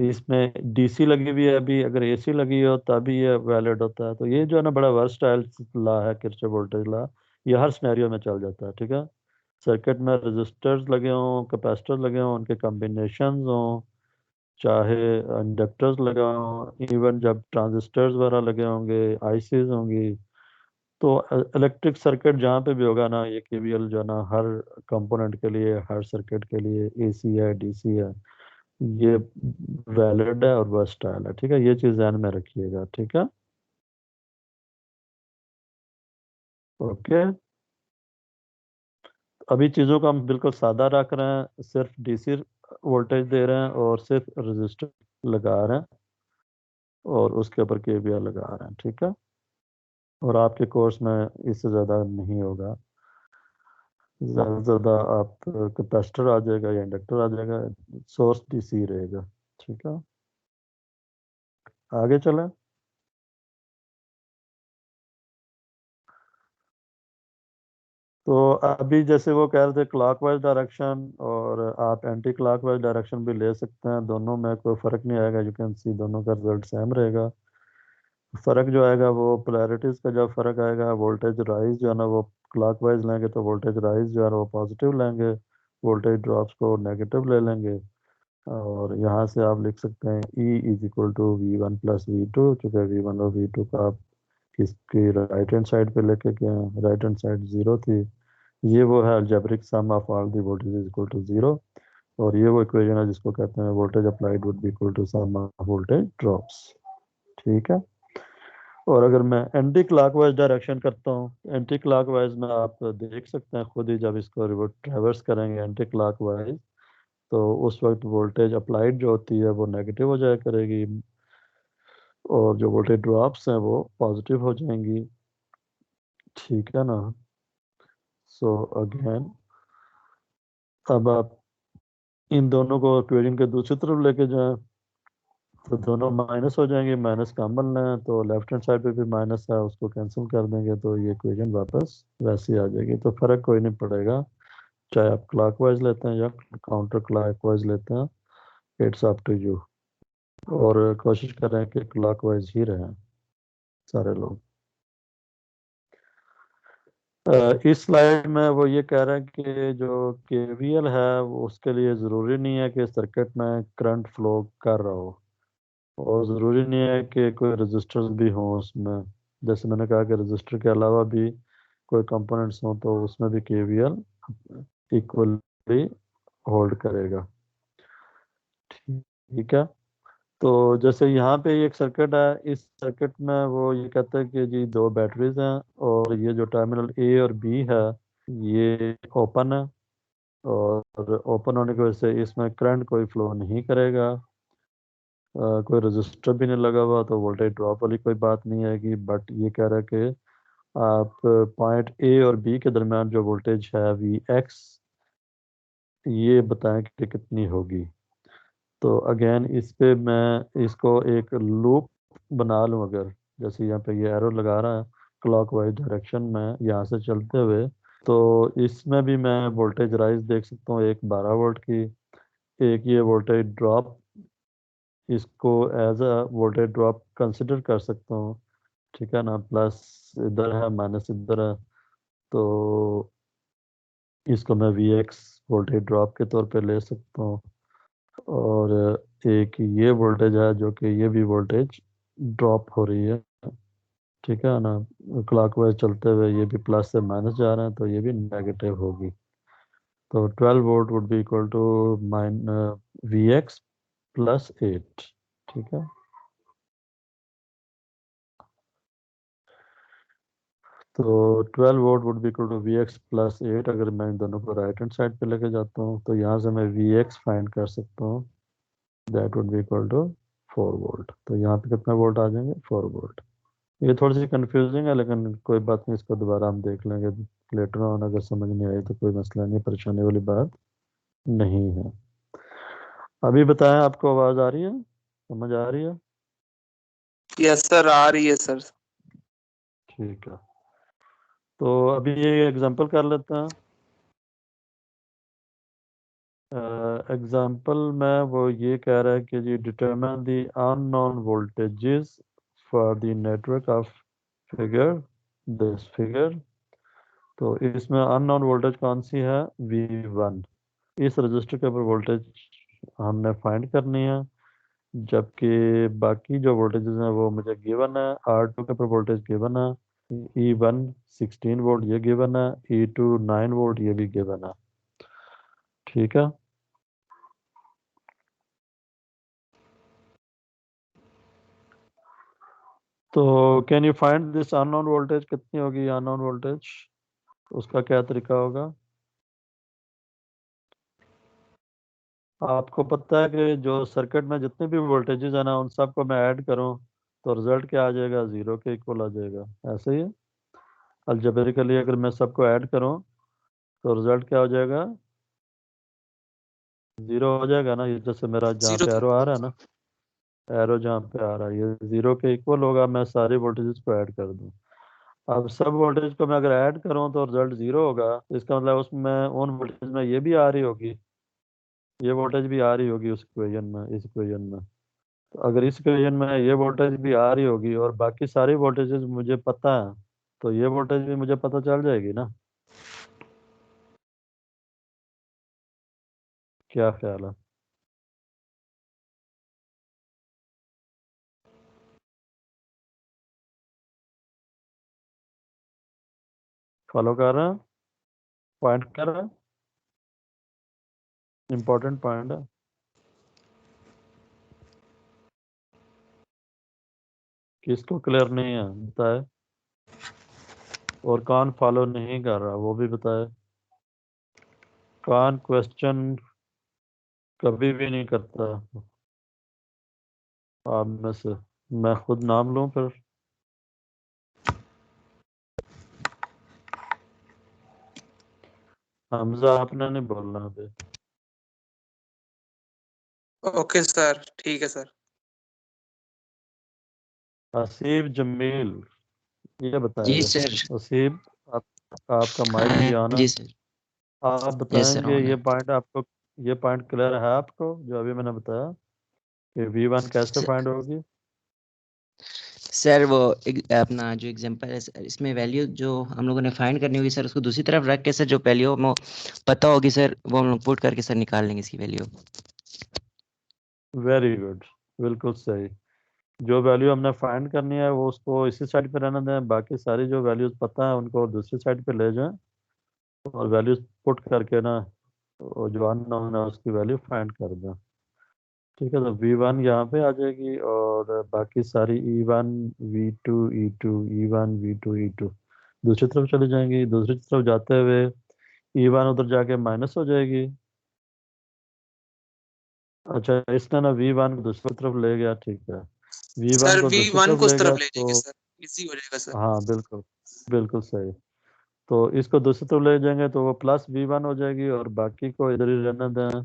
इसमें DC लगी हुई है। अभी अगर AC लगी हो तभी ये वैलिड होता है। तो ये जो है ना, बड़ा वर्सटाइल लॉ है, किरचॉफ वोल्टेज लॉ। ये हर सिनेरियो में चल जाता है, ठीक है। सर्किट में रजिस्टर्स लगे हों, कैपेसिटर लगे हों, उनके कॉम्बिनेशंस हों, चाहे इंडक्टर्स लगे हों, इवन जब ट्रांजिस्टर्स वगैरह लगे होंगे, ICs होंगी, तो इलेक्ट्रिक सर्किट जहाँ पे भी होगा ना, ये KVL जो है ना, हर कंपोनेंट के लिए, हर सर्किट के लिए, AC है, DC है, ये वैलिड है और वर्सटाइल है, ठीक है। ये चीज़ ध्यान में रखिएगा, ठीक है। ओके, अभी चीज़ों को हम बिल्कुल सादा रख रहे हैं, सिर्फ DC वोल्टेज दे रहे हैं और सिर्फ रजिस्टर लगा रहे हैं और उसके ऊपर KVL लगा रहे हैं, ठीक है। और आपके कोर्स में इससे ज़्यादा नहीं होगा। ज़्यादा से ज़्यादा आप कैपेसिटर आ जाएगा या इंडक्टर आ जाएगा, सोर्स DC रहेगा, ठीक है। आगे चलें। तो अभी जैसे वो कह रहे थे क्लॉकवाइज डायरेक्शन, और आप एंटी क्लॉकवाइज डायरेक्शन भी ले सकते हैं, दोनों में कोई फ़र्क नहीं आएगा। यू कैन सी दोनों का रिजल्ट सेम रहेगा। फ़र्क जो आएगा वो पोलैरिटीज़ का जब फ़र्क आएगा, वोल्टेज राइज जो है ना वो क्लॉकवाइज लेंगे तो वोल्टेज राइज जो है ना वो पॉजिटिव लेंगे, वोल्टेज ड्रॉप्स को नेगेटिव ले लेंगे। और यहाँ से आप लिख सकते हैं E=V1 + V2, चूँकि V1 और V2 का आप इसकी राइट हैंड साइड पे लेके गए हैं, राइट हैंड साइड 0 थी। ये वो है algebraic sum of all the voltage is equal to 0। और ये वो इक्वेशन है जिसको कहते हैं voltage applied would be equal to sum of voltage drops, ठीक है। और अगर मैं एंटी क्लॉकवाइज डायरेक्शन करता हूँ, एंटी क्लॉकवाइज में आप देख सकते हैं खुद ही, जब इसको रिवर्स करेंगे एंटी क्लॉकवाइज, तो उस वक्त वोल्टेज अप्लाइड जो होती है वो नेगेटिव हो जाया करेगी और जो वोल्टेज ड्रॉप्स हैं वो पॉजिटिव हो जाएंगी, ठीक है ना। सो अगेन, अब आप इन दोनों को इक्वेशन के दूसरी तरफ लेके जाएं तो दोनों माइनस हो जाएंगे, माइनस कॉमन लें तो लेफ्ट हैंड साइड पे भी माइनस है, उसको कैंसिल कर देंगे तो ये इक्वेशन वापस वैसे ही आ जाएगी। तो फर्क कोई नहीं पड़ेगा, चाहे आप क्लॉकवाइज लेते हैं या काउंटर क्लॉकवाइज लेते हैं, इट्स अप टू यू। और कोशिश करें कि क्लॉकवाइज ही रहें सारे लोग। इस स्लाइड में वो ये कह रहे हैं कि जो KVL है वो उसके लिए ज़रूरी नहीं है कि सर्किट में करंट फ्लो कर रहा हो, और ज़रूरी नहीं है कि कोई रजिस्टर्स भी हों उसमें। जैसे मैंने कहा कि रजिस्टर के अलावा भी कोई कंपोनेंट्स हों तो उसमें भी KVL इक्वली होल्ड करेगा, ठीक है। तो जैसे यहाँ पे एक सर्किट है, इस सर्किट में वो ये कहते हैं कि जी 2 बैटरीज हैं और ये जो टर्मिनल A और B है ये ओपन है, और ओपन होने की वजह से इसमें करंट कोई फ्लो नहीं करेगा, कोई रजिस्टर भी नहीं लगा हुआ, तो वोल्टेज ड्रॉप वाली कोई बात नहीं आएगी। बट ये कह रहा है कि आप पॉइंट A और B के दरमियान जो वोल्टेज है Vx, ये बताएं कि कितनी होगी। तो अगेन इस पे मैं इसको एक लूप बना लूँ, अगर जैसे यहाँ पे ये एरो लगा रहा है क्लॉकवाइज डायरेक्शन में यहाँ से चलते हुए, तो इसमें भी मैं वोल्टेज राइज देख सकता हूँ, एक 12 वोल्ट की, एक ये वोल्टेज ड्रॉप, इसको as a voltage drop consider कर सकता हूँ, ठीक है ना। प्लस इधर है, माइनस इधर है, तो इसको मैं Vx वोल्टेज ड्रॉप के तौर पे ले सकता हूँ। और एक ये वोल्टेज है जो कि ये भी वोल्टेज ड्रॉप हो रही है, ठीक है ना। क्लॉकवाइज चलते हुए ये भी प्लस से माइनस जा रहे हैं तो ये भी नेगेटिव होगी, तो 12 volt would be equal to Vx plus 8, ठीक है। तो 12 volt would be equal to Vx plus 8। अगर मैं इन दोनों को राइट हैंड साइड पे लेके जाता हूँ तो यहाँ से मैं Vx फाइंड कर सकता हूँ, that would be equal to 4 volt. तो यहाँ पे कितना वोल्ट आ जाएंगे, 4 वोल्ट। ये थोड़ी सी कंफ्यूजिंग है, लेकिन कोई बात नहीं, इसको दोबारा हम देख लेंगे लेटर ऑन। अगर समझ नहीं आई तो कोई मसला नहीं, परेशानी वाली बात नहीं है। अभी बताएं, आपको आवाज़ आ रही है, समझ आ रही है? यस सर, आ रही है सर। ठीक है, तो अभी ये एग्जांपल कर लेते हैं। एग्जांपल में वो ये कह रहा है कि जी determine the unknown voltages for the network of figure this figure. तो इसमें अननोन वोल्टेज कौन सी है, V1। इस रजिस्टर के ऊपर वोल्टेज हमने फाइंड करनी है, जबकि बाकी जो वोल्टेजेस हैं वो मुझे गिवन है। R2 के ऊपर वोल्टेज गिवन है, E1 16 वोल्ट ये गिवन है, E2 9 वोल्ट ये भी गिवन है, ठीक है। तो can you find this unknown voltage, कितनी होगी अननोन वोल्टेज, उसका क्या तरीका होगा? आपको पता है कि जो सर्किट में जितने भी वोल्टेजेस है ना, उन सबको मैं ऐड करूं तो रिजल्ट क्या आ जाएगा, 0 के इक्वल आ जाएगा। ऐसे ही है, अलजेब्रिकली अगर मैं सबको ऐड करूं तो रिजल्ट क्या हो जाएगा, 0 हो जाएगा ना। ये जैसे मेरा जहाँ जीरो पे के एरो आ रहा है ना, एरो जहाँ पे आ रहा है ये 0 के इक्वल होगा। मैं सारे वोल्टेजेस को ऐड कर दूं, अब सब वोल्टेज को मैं अगर ऐड करूं तो रिजल्ट 0 होगा। तो इसका मतलब उसमें उन वोल्टेज में ये भी आ रही होगी, ये वोल्टेज भी आ रही होगी उस इक्वेशन में, इस इक्वेशन में। तो अगर इस इक्वेशन में ये वोल्टेज भी आ रही होगी और बाकी सारी वोल्टेजेस मुझे पता है, तो ये वोल्टेज भी मुझे पता चल जाएगी ना। क्या ख्याल है? फॉलो कर रहे हैं, पॉइंट कर रहे हैं, इंपॉर्टेंट पॉइंट है। किसको क्लियर नहीं है बताए, और कौन फॉलो नहीं कर रहा वो भी बताए। कौन क्वेश्चन कभी भी नहीं करता आप में से, मैं खुद नाम लूं फिर? हमजा आपने नहीं बोलना अभी। ओके सर, ठीक है सर। हसीब जमील, ये जी बताएगा। सर। हसीब, आप, आपका माइक भी ऑन है, जी सर। आप यस सर, बताएंगे ऑन ये है। पॉइंट आपको, ये पॉइंट क्लियर है आपको जो अभी मैंने बताया कि V1 कैसे फाइंड होगी? सर वो अपना जो एग्जांपल है सर, इसमें वैल्यू जो हम लोगों ने फाइंड करनी होगी सर, उसको दूसरी तरफ रख के सर जो वैल्यू हमें पता होगी सर, वो हम लोग पुट करके सर निकाल लेंगे इसकी वैल्यू। वेरी गुड, बिल्कुल सही। जो वैल्यू हमने फाइंड करनी है वो उसको इसी साइड पे रहने दें, बाकी सारी जो वैल्यूज पता है उनको दूसरी साइड पे ले जाएं और वैल्यूज पुट करके ना, वो जो अननोन है उसकी वैल्यू फाइंड कर दें, ठीक है। तो V1 यहाँ पे आ जाएगी और बाकी सारी E1 V2 E2 E1 V2 E2 दूसरी तरफ चली जाएंगी। दूसरी तरफ जाते हुए E1 उधर जाके माइनस हो जाएगी। अच्छा, इसने ना V1 को दूसरी तरफ ले गया, ठीक है, V1 सर को दूसरी V1 तरफ को ले उस गया तरफ ले तो जाएंगे सर, इजी हो जाएगा सर। हाँ बिल्कुल, बिल्कुल सही। तो इसको दूसरी तरफ ले जाएंगे तो वो प्लस V1 हो जाएगी और बाकी को इधर ही रहने दें।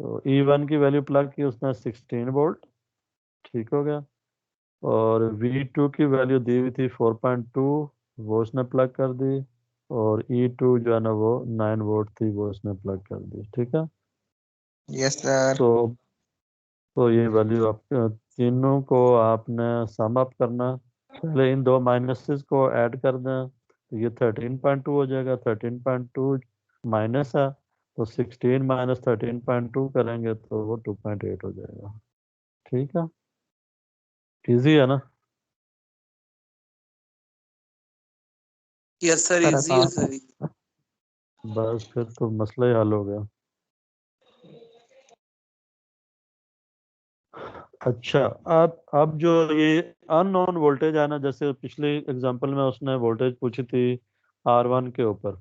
तो E1 की वैल्यू प्लग की उसने 16 वोल्ट, ठीक हो गया। और V2 की वैल्यू दी हुई थी 4.2, वो उसने प्लग कर दी। और E2 जो है ना वो 9 वोल्ट थी, वो उसने प्लग कर दी, ठीक है। Yes sir. तो ये वैल्यू आप तीनों को आपने सम अप करना। पहले इन दो माइनसेस को ऐड कर दें तो ये 13.2 हो जाएगा। 13.2 माइनस है तो 16 माइनस 13.2 करेंगे तो वो 2.8 हो जाएगा, ठीक है। इजी है ना? यस सर, सर इजी है आसान। सर। बस फिर तो मसला ही हल हो गया। अच्छा, अब जो ये अननोन वोल्टेज है ना, जैसे पिछले एग्जांपल में उसने वोल्टेज पूछी थी R1 के ऊपर।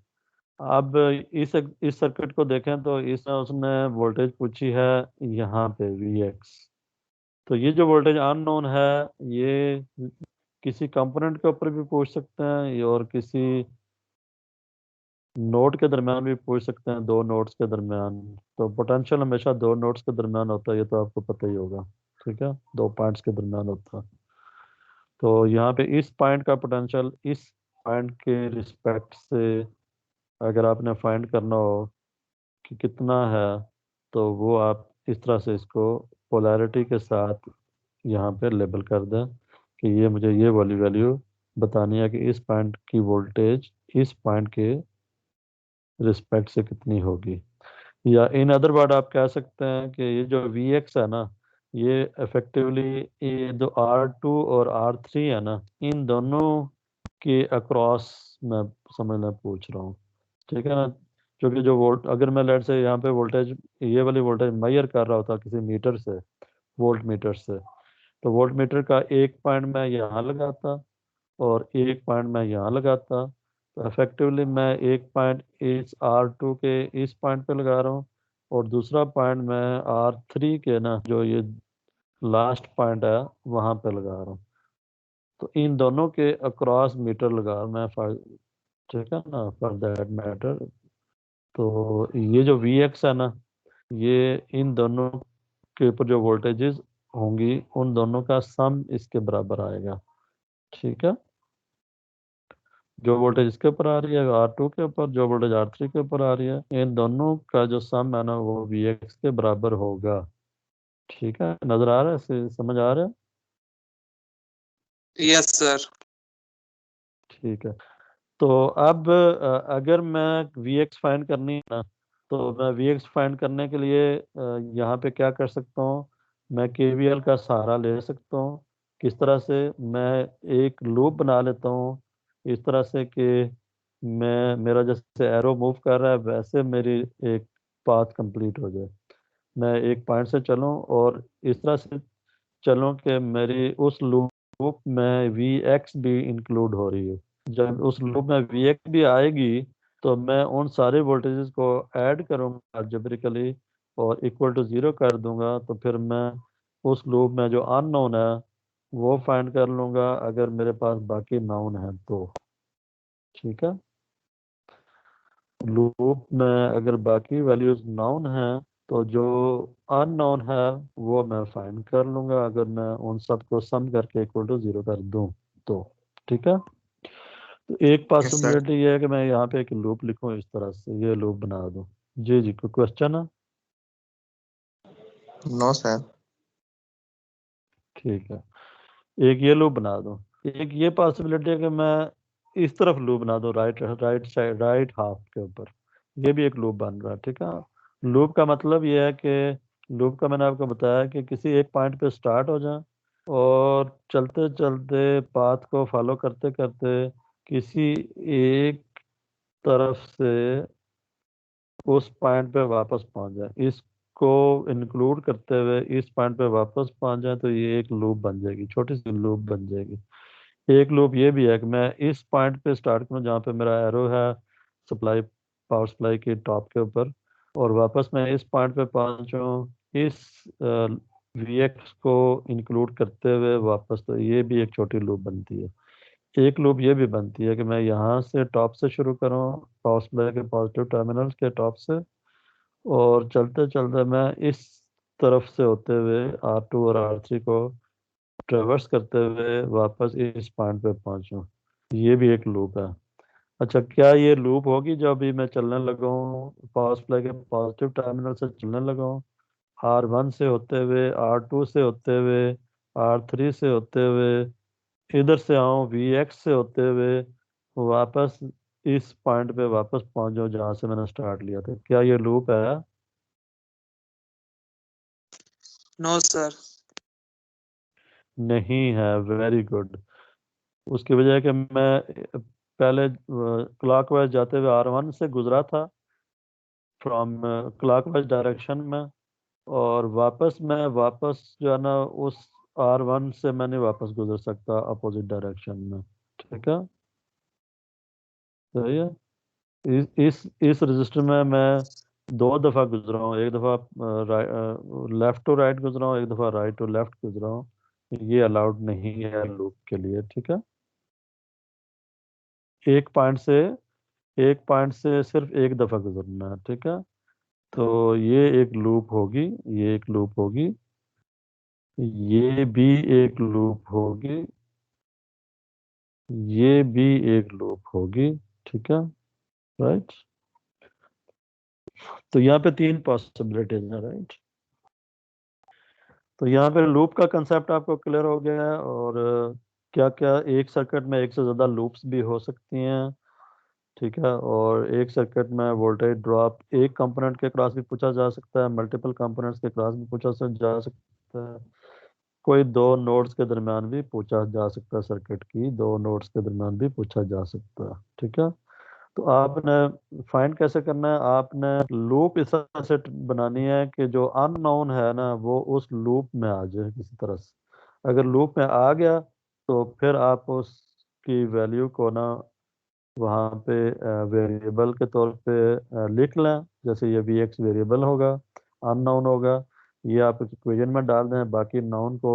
अब इस सर्किट को देखें तो इसमें उसने वोल्टेज पूछी है यहाँ पे Vx। तो ये जो वोल्टेज अननोन है, ये किसी कंपोनेंट के ऊपर भी पूछ सकते हैं ये, और किसी नोड के दरमियान भी पूछ सकते हैं, दो नोड्स के दरमियान। तो पोटेंशियल हमेशा दो नोड्स के दरमियान होता है, ये तो आपको पता ही होगा। ठीक है, दो पॉइंट्स के दरमियान होता है। तो यहाँ पे इस पॉइंट का पोटेंशियल इस पॉइंट के रिस्पेक्ट से अगर आपने फाइंड करना हो कि कितना है, तो वो आप इस तरह से इसको पोलैरिटी के साथ यहाँ पे लेबल कर दें कि ये मुझे ये वाली वैल्यू बतानी है कि इस पॉइंट की वोल्टेज इस पॉइंट के रिस्पेक्ट से कितनी होगी। या इन अदर वर्ड आप कह सकते हैं कि ये जो Vx है ना, ये इफेक्टिवली ये जो R2 और R3 है ना, इन दोनों के अक्रॉस मैं समझना पूछ रहा हूँ। ठीक है ना, क्योंकि जो वोल्ट अगर मैं लेट से यहाँ पे वोल्टेज ये वाली वोल्टेज मेजर कर रहा होता किसी मीटर से, वोल्ट मीटर से, तो वोल्ट मीटर का एक पॉइंट मैं यहाँ लगाता और एक पॉइंट मैं यहाँ लगाता। तो इफेक्टिवली मैं एक पॉइंट इस R2 के इस पॉइंट पे लगा रहा हूँ, और दूसरा पॉइंट मैं R3 के ना जो ये लास्ट पॉइंट है वहाँ पे लगा रहा हूँ। तो इन दोनों के अक्रॉस मीटर लगा रहा हूं मैं फॉर, ठीक है ना, फॉर दैट मैटर। तो ये जो Vx है ना, ये इन दोनों के ऊपर जो वोल्टेजेस होंगी उन दोनों का सम इसके बराबर आएगा। ठीक है, जो वोल्टेज इसके ऊपर आ रही है R2 के ऊपर, जो वोल्टेज R3 के ऊपर आ रही है, इन दोनों का जो सम है ना वो Vx के बराबर होगा। ठीक है, नजर आ रहा है, समझ आ रहा है? Yes sir. ठीक है। तो अब अगर मैं Vx फाइंड करनी है ना, तो मैं Vx फाइंड करने के लिए यहाँ पे क्या कर सकता हूँ, मैं KVL का सहारा ले सकता हूँ। किस तरह से, मैं एक लूप बना लेता हूँ इस तरह से कि मैं मेरा जैसे एरो मूव कर रहा है वैसे मेरी एक पाथ कंप्लीट हो जाए। मैं एक पॉइंट से चलूँ और इस तरह से चलूँ कि मेरी उस लूप में Vx भी इंक्लूड हो रही है। जब उस लूप में Vx भी आएगी तो मैं उन सारे वोल्टेजेस को ऐड करूंगा अलजेब्रिकली और इक्वल टू 0 कर दूंगा। तो फिर मैं उस लूप में जो अननोन है वो फाइंड कर लूंगा अगर मेरे पास बाकी नाउन है तो। ठीक है, लूप में अगर बाकी वैल्यूज नाउन है तो जो अननोन है वो मैं फाइंड कर लूंगा अगर मैं उन सबको सम करके इक्वल टू 0 कर दूं तो। ठीक है, तो एक यस सर। पॉसिबिलिटी ये है कि मैं यहाँ पे एक लूप लिखूं इस तरह से, ये लूप बना दूं। जी जी, कोई क्वेश्चन है? No sir. ठीक है, एक ये लूप बना दूं। एक ये पॉसिबिलिटी है कि मैं इस तरफ लूप बना दूं, right right side right half के ऊपर, ये भी एक लूप बन रहा है। ठीक है, लूप का मतलब ये है कि लूप का मैंने आपको बताया कि किसी एक पॉइंट पे स्टार्ट हो जाए और चलते चलते पाथ को फॉलो करते करते किसी एक तरफ से उस पॉइंट पे वापस पहुंच जाए, इसको इंक्लूड करते हुए इस पॉइंट पे वापस पहुंच जाए, तो ये एक लूप बन जाएगी, छोटी सी लूप बन जाएगी। एक लूप ये भी है कि मैं इस पॉइंट पे स्टार्ट करूं जहाँ पे मेरा एरो है सप्लाई, पावर सप्लाई के टॉप के ऊपर, और वापस मैं इस पॉइंट पे पहुंचूं इस Vx को इंक्लूड करते हुए वापस, तो ये भी एक छोटी लूप बनती है। एक लूप ये भी बनती है कि मैं यहाँ से टॉप से शुरू करूँ, पावर सप्लाई के पॉजिटिव टर्मिनल के टॉप से, और चलते चलते मैं इस तरफ से होते हुए R2 और R3 को ट्रेवर्स करते हुए वापस इस पॉइंट पे पहुंचूं, ये भी एक लूप है। अच्छा, क्या ये लूप होगी जब भी मैं चलने लगा हूँ पावर सप्लाई के पॉजिटिव टर्मिनल से चलने लगा हूँ, R1 से होते हुए, R2 से होते हुए, R3 से होते हुए, इधर से आऊँ Vx से होते हुए वापस इस पॉइंट पे वापस पहुंच जाऊँ जहाँ से मैंने स्टार्ट लिया था, क्या ये लूप है? No sir. नहीं है, वेरी गुड। उसकी वजह है कि मैं पहले क्लॉकवाइज जाते हुए R1 से गुजरा था फ्रॉम क्लॉकवाइज डायरेक्शन में, और वापस जो है ना उस R1 से मैं नहीं वापस गुजर सकता अपोजिट डायरेक्शन में। ठीक है, सही है। इस रजिस्टर में मैं 2 दफ़ा गुजरा हूँ, एक दफ़ा लेफ्ट टू राइट गुजरा हूँ, एक दफ़ा राइट टू लेफ्ट गुजरा हूँ। ये अलाउड नहीं है लूप के लिए। ठीक है, एक पॉइंट से सिर्फ एक दफ़ा गुजरना है। ठीक है, तो ये एक लूप होगी, ये एक लूप होगी, ये भी एक लूप होगी, ये भी एक लूप होगी। ठीक है, राइट। तो यहाँ पे 3 पॉसिबिलिटीज है, राइट। तो यहाँ पे लूप का कंसेप्ट आपको क्लियर हो गया है, और क्या क्या एक सर्किट में एक से ज़्यादा लूप्स भी हो सकती हैं। ठीक है, और एक सर्किट में वोल्टेज ड्रॉप एक कंपोनेंट के क्रॉस भी पूछा जा सकता है, मल्टीपल कंपोनेंट्स के क्रॉस भी पूछा जा सकता है, कोई 2 नोड्स के दरमियान भी पूछा जा सकता है, सर्किट की 2 नोड्स के दरमियान भी पूछा जा सकता है। ठीक है, तो आपने फाइंड कैसे करना है, आपने लूप इस तरह से बनानी है कि जो अननोन है ना वो उस लूप में आ जाए किसी तरह से। अगर लूप में आ गया तो फिर आप उसकी वैल्यू को ना वहाँ पे वेरिएबल के तौर पे लिख लें, जैसे ये वी एक्स वेरिएबल होगा, अननोन होगा, ये आप इक्वेशन में डाल दें, बाकी नाउन को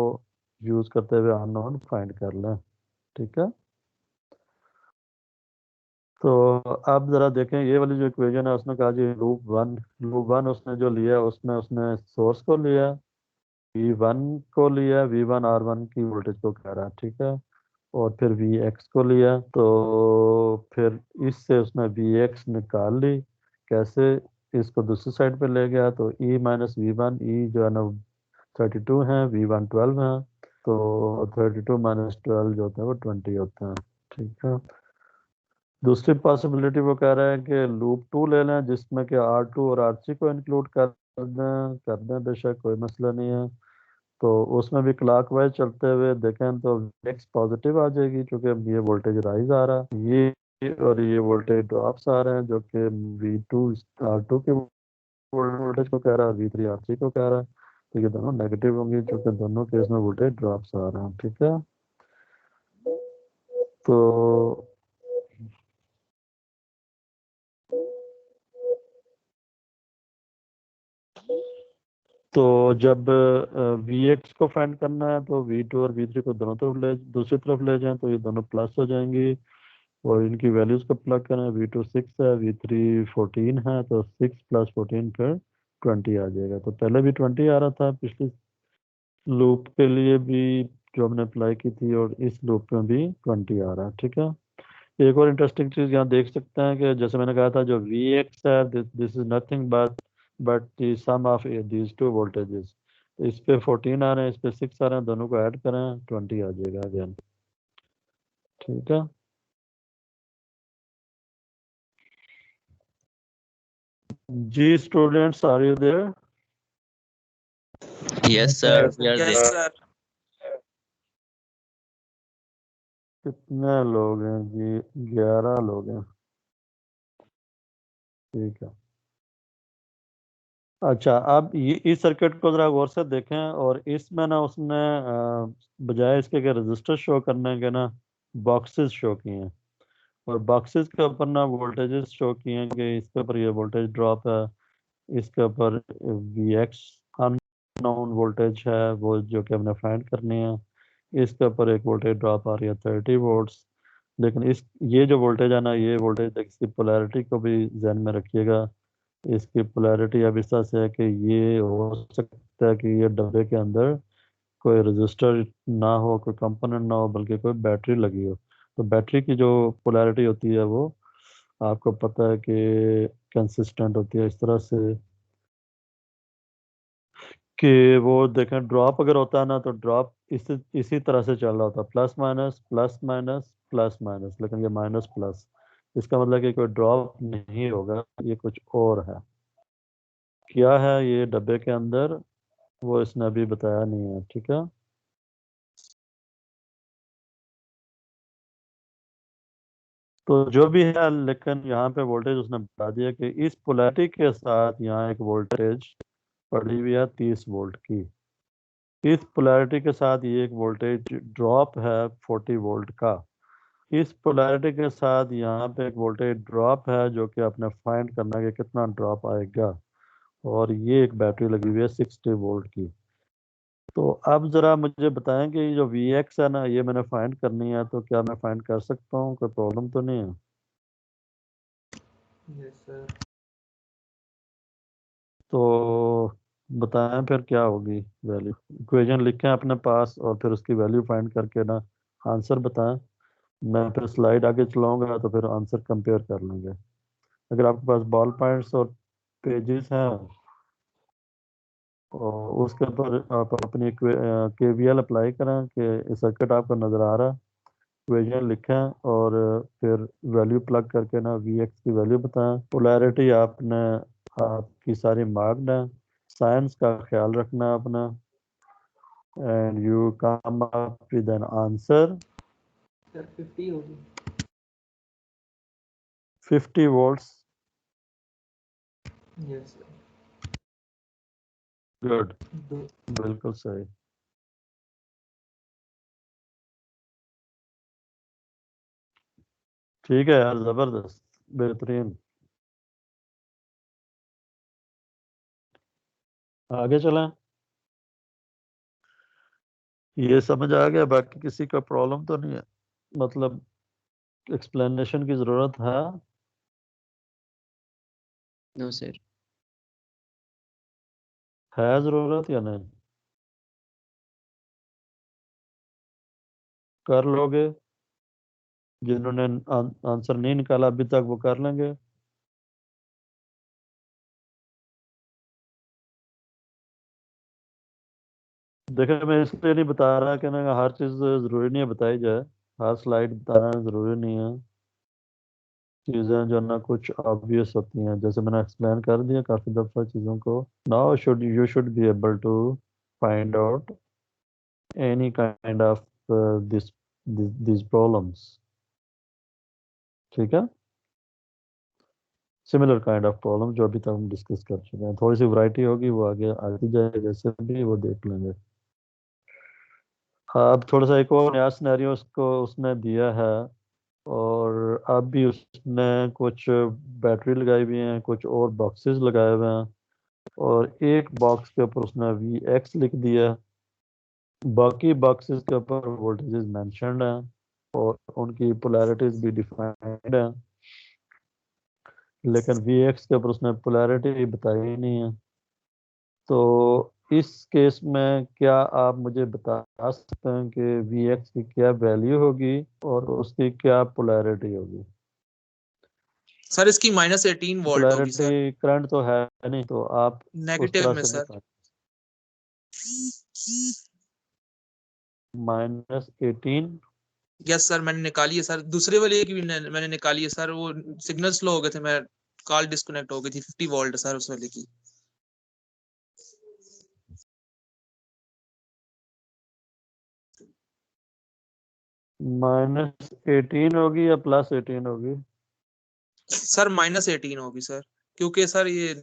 यूज़ करते हुए अननोन फाइंड कर लें। ठीक है, तो आप ज़रा देखें ये वाली जो इक्वेशन है, उसने कहा जी लूप वन उसने जो लिया उसमें उसने सोर्स को लिया, V1 को लिया, V1 R1 की वोल्टेज को कह रहा है। ठीक है, और फिर Vx को लिया, तो फिर इससे उसने Vx निकाल ली। कैसे, इसको दूसरी साइड पे ले गया, तो E माइनस V1, E जो है ना 32 है, V1 12 है, तो 32 माइनस 12 जो होता है वो 20 होता है। ठीक है, दूसरी पॉसिबिलिटी वो कह रहा है कि लूप 2 ले लें जिसमें कि R2 और R3 को इंक्लूड कर दें, बेशक कोई मसला नहीं है। तो उसमें भी क्लॉकवाइज चलते हुए देखें तो Vx पॉजिटिव आ जाएगी, क्योंकि ये वोल्टेज राइज आ रहा है, ये और ये वोल्टेज ड्रॉप्स आ रहे हैं, जो कि V2 R2 के वोल्टेज को कह रहा है, V3 R3 को कह रहा है। तो ये दोनों नेगेटिव होंगी, क्योंकि दोनों केस में वोल्टेज ड्रॉप्स आ रहे हैं। ठीक है, तो जब Vx को फाइंड करना है तो V2 और V3 को दोनों तरफ दूसरी तरफ ले जाएं, तो ये दोनों प्लस हो जाएंगी, और इनकी वैल्यूज को प्लग करें। V2 6 है, V3 14 है, तो 6 प्लस 14 फिर 20 आ जाएगा। तो पहले भी 20 आ रहा था पिछली लूप के लिए भी जो हमने अप्लाई की थी, और इस लूप में भी 20 आ रहा है। ठीक है, एक और इंटरेस्टिंग चीज यहाँ देख सकते हैं कि जैसे मैंने कहा था, जो Vx है this is nothing but the sum of these two voltages. इस पे 14 आ रहे हैं, इस पे 6 आ रहे हैं, दोनों को ऐड करें 20 आ जाएगा अगेन। ठीक है, जी students, are you there? Yes sir, we are yes there. Sir. कितने लोग हैं जी? 11 लोग हैं। ठीक है, अच्छा, अब ये इस सर्किट को जरा गौर से देखें, और इसमें ना उसने बजाय इसके के रजिस्टर शो करने के ना बॉक्सेस शो किए हैं, और बॉक्सेस के ऊपर ना वोल्टेजेस शो किए हैं कि इसके ऊपर ये वोल्टेज ड्रॉप है, इसके ऊपर Vx अननोन वोल्टेज है वो जो कि हमने फाइंड करनी है, इसके ऊपर एक वोल्टेज ड्रॉप आ रही है 30 वोल्ट्स। लेकिन ये जो वोल्टेज है ना, ये वोल्टेज इसकी पोलैरिटी को भी ध्यान में रखिएगा। इसकी पोलैरिटी अब इस तरह से है कि ये हो सकता है कि ये डब्बे के अंदर कोई रजिस्टर ना हो, कोई कंपोनेंट ना हो, बल्कि कोई बैटरी लगी हो। तो बैटरी की जो पोलैरिटी होती है वो आपको पता है कि कंसिस्टेंट होती है इस तरह से कि वो देखें, ड्रॉप अगर होता है ना तो ड्रॉप इसी तरह से चल रहा होता है, plus minus plus minus plus minus, लेकिन ये माइनस प्लस, इसका मतलब कि कोई ड्रॉप नहीं होगा, ये कुछ और है। क्या है ये डब्बे के अंदर, वो इसने अभी बताया नहीं है। ठीक है, तो जो भी है, लेकिन यहाँ पे वोल्टेज उसने बता दिया कि इस पोलैरिटी के साथ यहाँ एक वोल्टेज पड़ी हुई है 30 वोल्ट की। इस पोलैरिटी के साथ ये एक वोल्टेज ड्रॉप है 40 वोल्ट का। इस पोलैरिटी के साथ यहाँ पे एक वोल्टेज ड्रॉप है जो कि आपने फाइंड करना है कि कितना ड्रॉप आएगा। और ये एक बैटरी लगी हुई है 60 वोल्ट की। तो अब ज़रा मुझे बताएं कि जो Vx है ना, ये मैंने फाइंड करनी है, तो क्या मैं फाइंड कर सकता हूँ? कोई प्रॉब्लम तो नहीं है? Yes sir. तो बताएं फिर क्या होगी वैल्यू। इक्वेशन लिखें अपने पास और फिर उसकी वैल्यू फाइंड करके ना आंसर बताएं। मैं फिर स्लाइड आगे चलाऊंगा तो फिर आंसर कंपेयर कर लेंगे। अगर आपके पास बॉल पॉइंट्स और पेजेस हैं और उसके ऊपर आप अपनी KVL अप्लाई करें कि सर्किट आपको नज़र आ रहा है। इक्वेशन लिखें और फिर वैल्यू प्लग करके ना Vx की वैल्यू बताएं। पोलैरिटी आपने आपकी सारी मार्क्ड है। साइंस का ख्याल रखना अपना। And you come up with an answer sir 50 होगी। 50 वोल्ट्स। Yes sir. गुड, दो बिल्कुल सही। ठीक है यार, जबरदस्त, बेहतरीन। आगे चलें। ये समझ आ गया? बाकी किसी का प्रॉब्लम तो नहीं है? मतलब एक्सप्लेनेशन की जरूरत है? No sir. है जरूरत या नहीं? कर लोगे? जिन्होंने आंसर नहीं निकाला अभी तक वो कर लेंगे। देखिए, मैं इसलिए नहीं बता रहा कि ना हर चीज़ ज़रूरी नहीं है बताई जाए। हर स्लाइड बताना ज़रूरी नहीं है। चीज़ें जो ना कुछ ऑब्वियस होती हैं, जैसे मैंने एक्सप्लेन कर दिया काफ़ी दफ़ा चीज़ों को। Now should you should be able to find out any kind of this this problems. ठीक है? सिमिलर काइंड ऑफ प्रॉब्लम जो अभी तक हम डिस्कस कर चुके हैं। थोड़ी सी वैरायटी होगी, वो आगे आती जाएगी, जैसे भी वो देख लेंगे। अब थोड़ा सा एक और नया सिनेरियो उसको उसने दिया है। और अब भी उसने कुछ बैटरी लगाई हुई हैं, कुछ और बॉक्सेस लगाए हुए हैं, और एक बॉक्स के ऊपर उसने Vx लिख दिया। बाकी बॉक्सेस के ऊपर वोल्टेजेस मेंशन्ड हैं और उनकी पोलैरिटीज भी डिफाइंड हैं, लेकिन Vx के ऊपर उसने पोलैरिटी बताई ही नहीं है। तो इस केस में क्या आप मुझे बता सकते हैं कि Vx की क्या वैल्यू होगी और उसकी क्या पोलैरिटी होगी? सर इसकी -18 वोल्ट होगी सर। पोलैरिटी करंट तो है नहीं, तो आप उस नेगेटिव तरह में से सर। बता। -18। यस सर, मैंने निकाली है सर। दूसरे वाले की भी मैंने निकाली है सर। वो सिग्नल स्लो हो गए थे, मैं कॉल डिस्कनेक्ट हो गई थी। 50 वोल्ट सर उस वाले की। -18 होगी या +18 होगी? सर -18 होगी सर, क्योंकि सर ये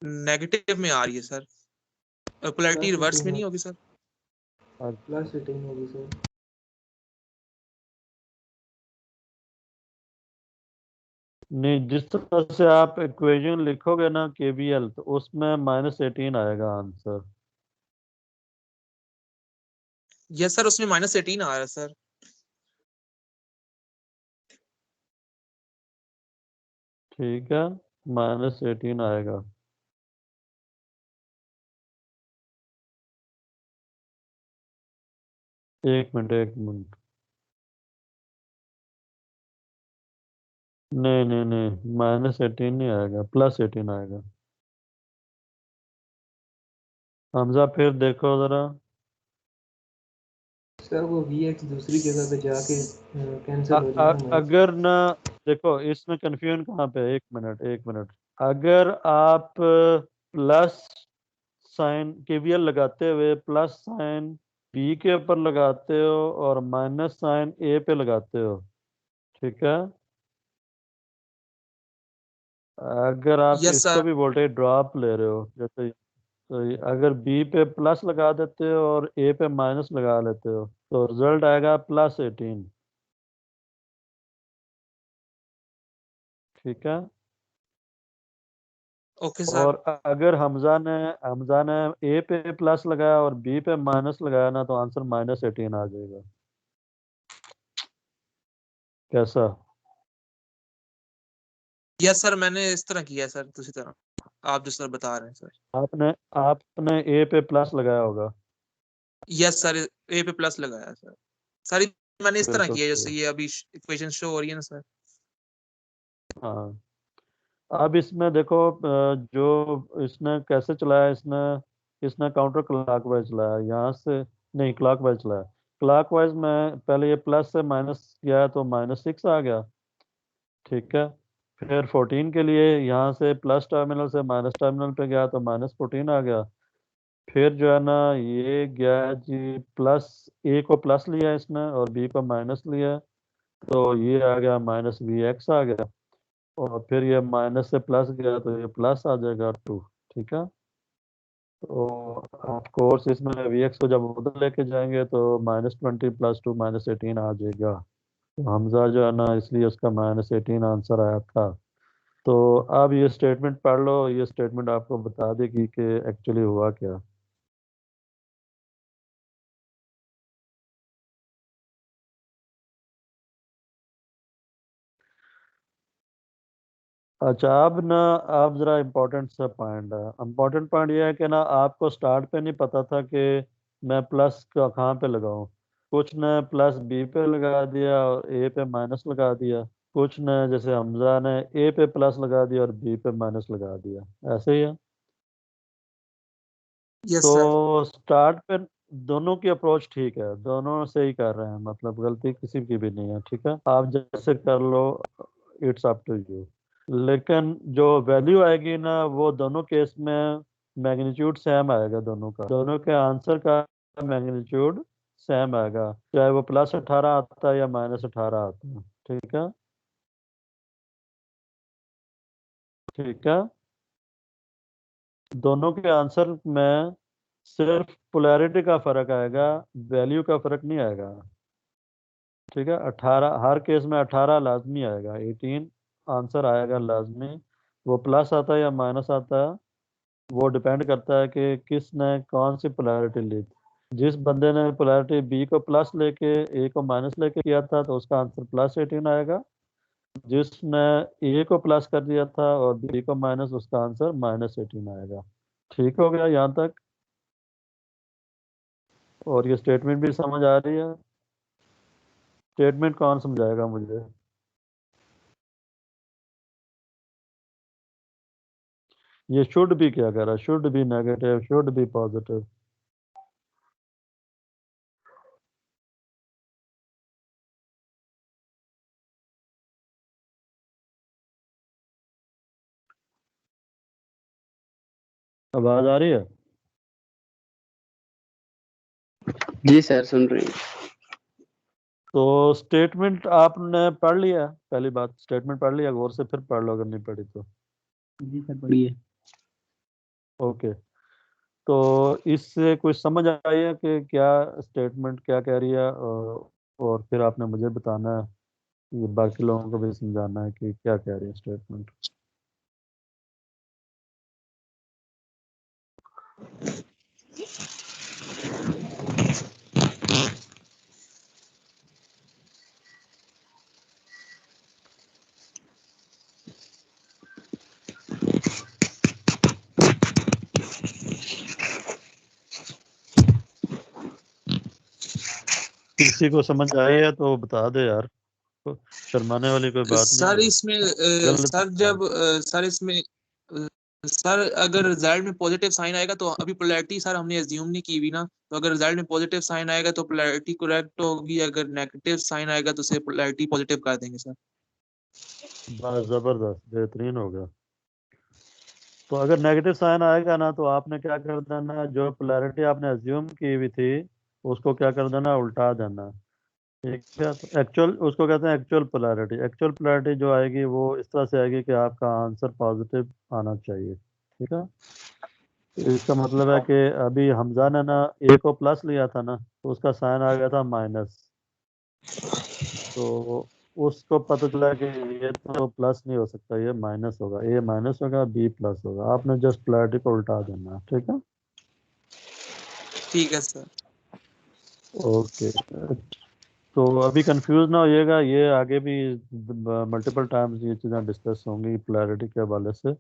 नेगेटिव में आ रही है सर। पोलैरिटी रिवर्स में नहीं होगी सर। +18 होगी सर। नहीं, जिस तरह से आप इक्वेशन लिखोगे ना KVL, तो उसमें -18 आएगा आंसर। यस सर, उसमें -18 आ रहा है सर। ठीक है, -18 आएगा। एक मिनट, एक मिनट। नहीं नहीं नहीं, -18 नहीं आएगा, +18 आएगा। हमजा फिर देखो जरा। सर वो Vx दूसरी जगह पे जाके कैंसिल हो जाएगा ना। अगर ना, देखो इसमें कंफ्यूजन कहाँ पे है? एक मिनट, एक मिनट। अगर आप प्लस साइन KVL लगाते हुए प्लस साइन बी के ऊपर लगाते हो और माइनस साइन ए पे लगाते हो, ठीक है, अगर आप यस इसको सर। भी वोल्टेज ड्रॉप ले रहे हो, जैसे तो अगर बी पे प्लस लगा देते हो और ए पे माइनस लगा लेते हो तो रिजल्ट आएगा +18। ठीक है। Okay sir. और अगर हमजा ने ए पे प्लस लगाया और बी पे माइनस लगाया ना, तो आंसर -18 आ जाएगा। कैसा? यस सर, मैंने इस तरह किया है सर, दूसरी तरह आप जिस तरह बता रहे हैं सर। आपने आपने ए पे प्लस लगाया होगा। यस सर, ए पे प्लस लगाया सर। सर मैंने इस फिर तरह तो किया सही जैसे है। ये अभी इक्वेशन शो हो रही है ना सर। हाँ, अब इसमें देखो जो इसने कैसे चलाया, इसने इसने काउंटर क्लॉकवाइज चलाया यहाँ से, नहीं क्लॉकवाइज चलाया। क्लॉकवाइज में पहले ये प्लस से माइनस किया तो -6 आ गया। ठीक है। फिर 14 के लिए यहाँ से प्लस टर्मिनल से माइनस टर्मिनल पे गया तो -14 आ गया। फिर जो है ना ये गया जी, प्लस ए को प्लस लिया इसने और बी को माइनस लिया, तो ये आ गया -VX आ गया। और फिर ये माइनस से प्लस गया तो ये प्लस आ जाएगा 2। ठीक है। तो ऑफ कोर्स इसमें VX को जब उधर लेके जाएंगे तो -20 + 2 -18 आ जाएगा। तो हमजा जो है ना, इसलिए उसका -18 आंसर आया था। तो अब ये स्टेटमेंट पढ़ लो, ये स्टेटमेंट आपको बता देगी कि एक्चुअली हुआ क्या। अच्छा, अब ना आप ज़रा इम्पोर्टेंट सा पॉइंट है। इम्पोर्टेंट पॉइंट ये है कि ना आपको स्टार्ट पे नहीं पता था कि मैं प्लस का कहाँ पे लगाऊं। कुछ ने प्लस बी पे लगा दिया और ए पे माइनस लगा दिया। कुछ ने जैसे हमजा ने ए पे प्लस लगा दिया और बी पे माइनस लगा दिया, ऐसे ही है। Yes sir. तो स्टार्ट पे दोनों की अप्रोच ठीक है, दोनों से ही कर रहे हैं, मतलब गलती किसी की भी नहीं है। ठीक है, आप जैसे कर लो, इट्स अप टू यू। लेकिन जो वैल्यू आएगी ना, वो दोनों केस में मैग्नीट्यूड सेम आएगा। दोनों का, दोनों के आंसर का मैग्नीट्यूड सेम आएगा, चाहे वो +18 आता है या -18 आता है। ठीक है। ठीक है, दोनों के आंसर में सिर्फ पोलैरिटी का फर्क आएगा, वैल्यू का फर्क नहीं आएगा। ठीक है, 18 हर केस में 18 लाजमी आएगा, 18 आंसर आएगा लाजमी। वो प्लस आता है या माइनस आता है, वो डिपेंड करता है कि किसने कौन सी पोलैरिटी ली थी। जिस बंदे ने पोलैरिटी बी को प्लस लेके ए को माइनस लेके किया था तो उसका आंसर +18 आएगा। जिसने ए को प्लस कर दिया था और बी को माइनस, उसका आंसर -18 आएगा। ठीक हो गया यहाँ तक? और ये स्टेटमेंट भी समझ आ रही है? स्टेटमेंट कौन समझाएगा मुझे? ये शुड भी क्या कह रहा है? शुड भी नेगेटिव, शुड भी पॉजिटिव। आवाज आ रही है? जी सर, सुन रही हूँ। तो स्टेटमेंट आपने पढ़ लिया? पहली बात, स्टेटमेंट पढ़ लिया गौर से, फिर पढ़ लो अगर नहीं पढ़ी तो। जी सर, पढ़िए। ओके। तो इससे कुछ समझ आई है कि क्या स्टेटमेंट क्या कह रही है, और फिर आपने मुझे बताना है, ये बाकी लोगों को भी समझाना है कि क्या कह रही है स्टेटमेंट। किसी को समझ आई है तो बता दे यार, शर्माने वाली कोई बात नहीं सर है। इसमें गलत। सर जब सर इसमें सर अगर रिजल्ट में पॉजिटिव साइन आएगा तो अभी पोलैरिटी सर हमने एज्यूम नहीं की हुई ना, तो अगर रिजल्ट में पॉजिटिव साइन आएगा तो पोलैरिटी करेक्ट होगी, अगर नेगेटिव साइन आएगा तो उसे पोलैरिटी पॉजिटिव कर देंगे सर। बस जबरदस्त, बेहतरीन हो गया। तो अगर नेगेटिव साइन आएगा ना, तो आपने क्या कर देना, जो पोलैरिटी आपने एज्यूम की हुई थी उसको क्या कर देना, उल्टा देना। ठीक है, तो एक्चुअल उसको कहते हैं एक्चुअल पोलैरिटी। एक्चुअल पोलैरिटी जो आएगी वो इस तरह से आएगी कि आपका आंसर पॉजिटिव आना चाहिए। ठीक है, तो इसका मतलब है कि अभी हमजा ने ना ए को प्लस लिया था ना, तो उसका साइन आ गया था माइनस। तो उसको पता चला कि ये तो प्लस नहीं हो सकता, ये माइनस होगा, ए माइनस होगा, बी प्लस होगा। आपने जस्ट पोलैरिटी को उल्टा देना है। ठीक है, ठीक है सर। ओके। तो अभी कंफ्यूज ना होइएगा, ये आगे भी मल्टीपल टाइम्स ये चीज़ें डिस्कस होंगी पोलैरिटी के हवाले से।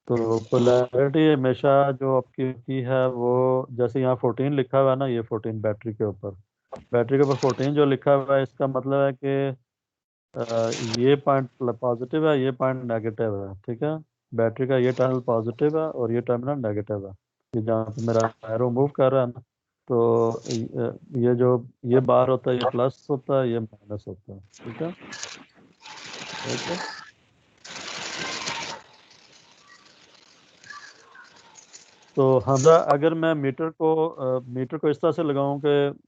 तो पोलैरिटी हमेशा जो आपकी होती है वो, जैसे यहाँ 14 लिखा हुआ है ना, ये 14 बैटरी के ऊपर, बैटरी के ऊपर 14 जो लिखा हुआ है, इसका मतलब है कि ये पॉइंट पॉजिटिव है, ये पॉइंट नेगेटिव है। ठीक है, बैटरी का ये टर्मिनल पॉजिटिव है और ये टर्मिनल नेगेटिव है। ये जहाँ पे मेरा एरो मूव कर रहा है ना, तो ये जो ये बार होता है, ये प्लस होता है, ये माइनस होता है। ठीक है, ओके। तो हमरा अगर मैं मीटर को इस तरह से लगाऊं कि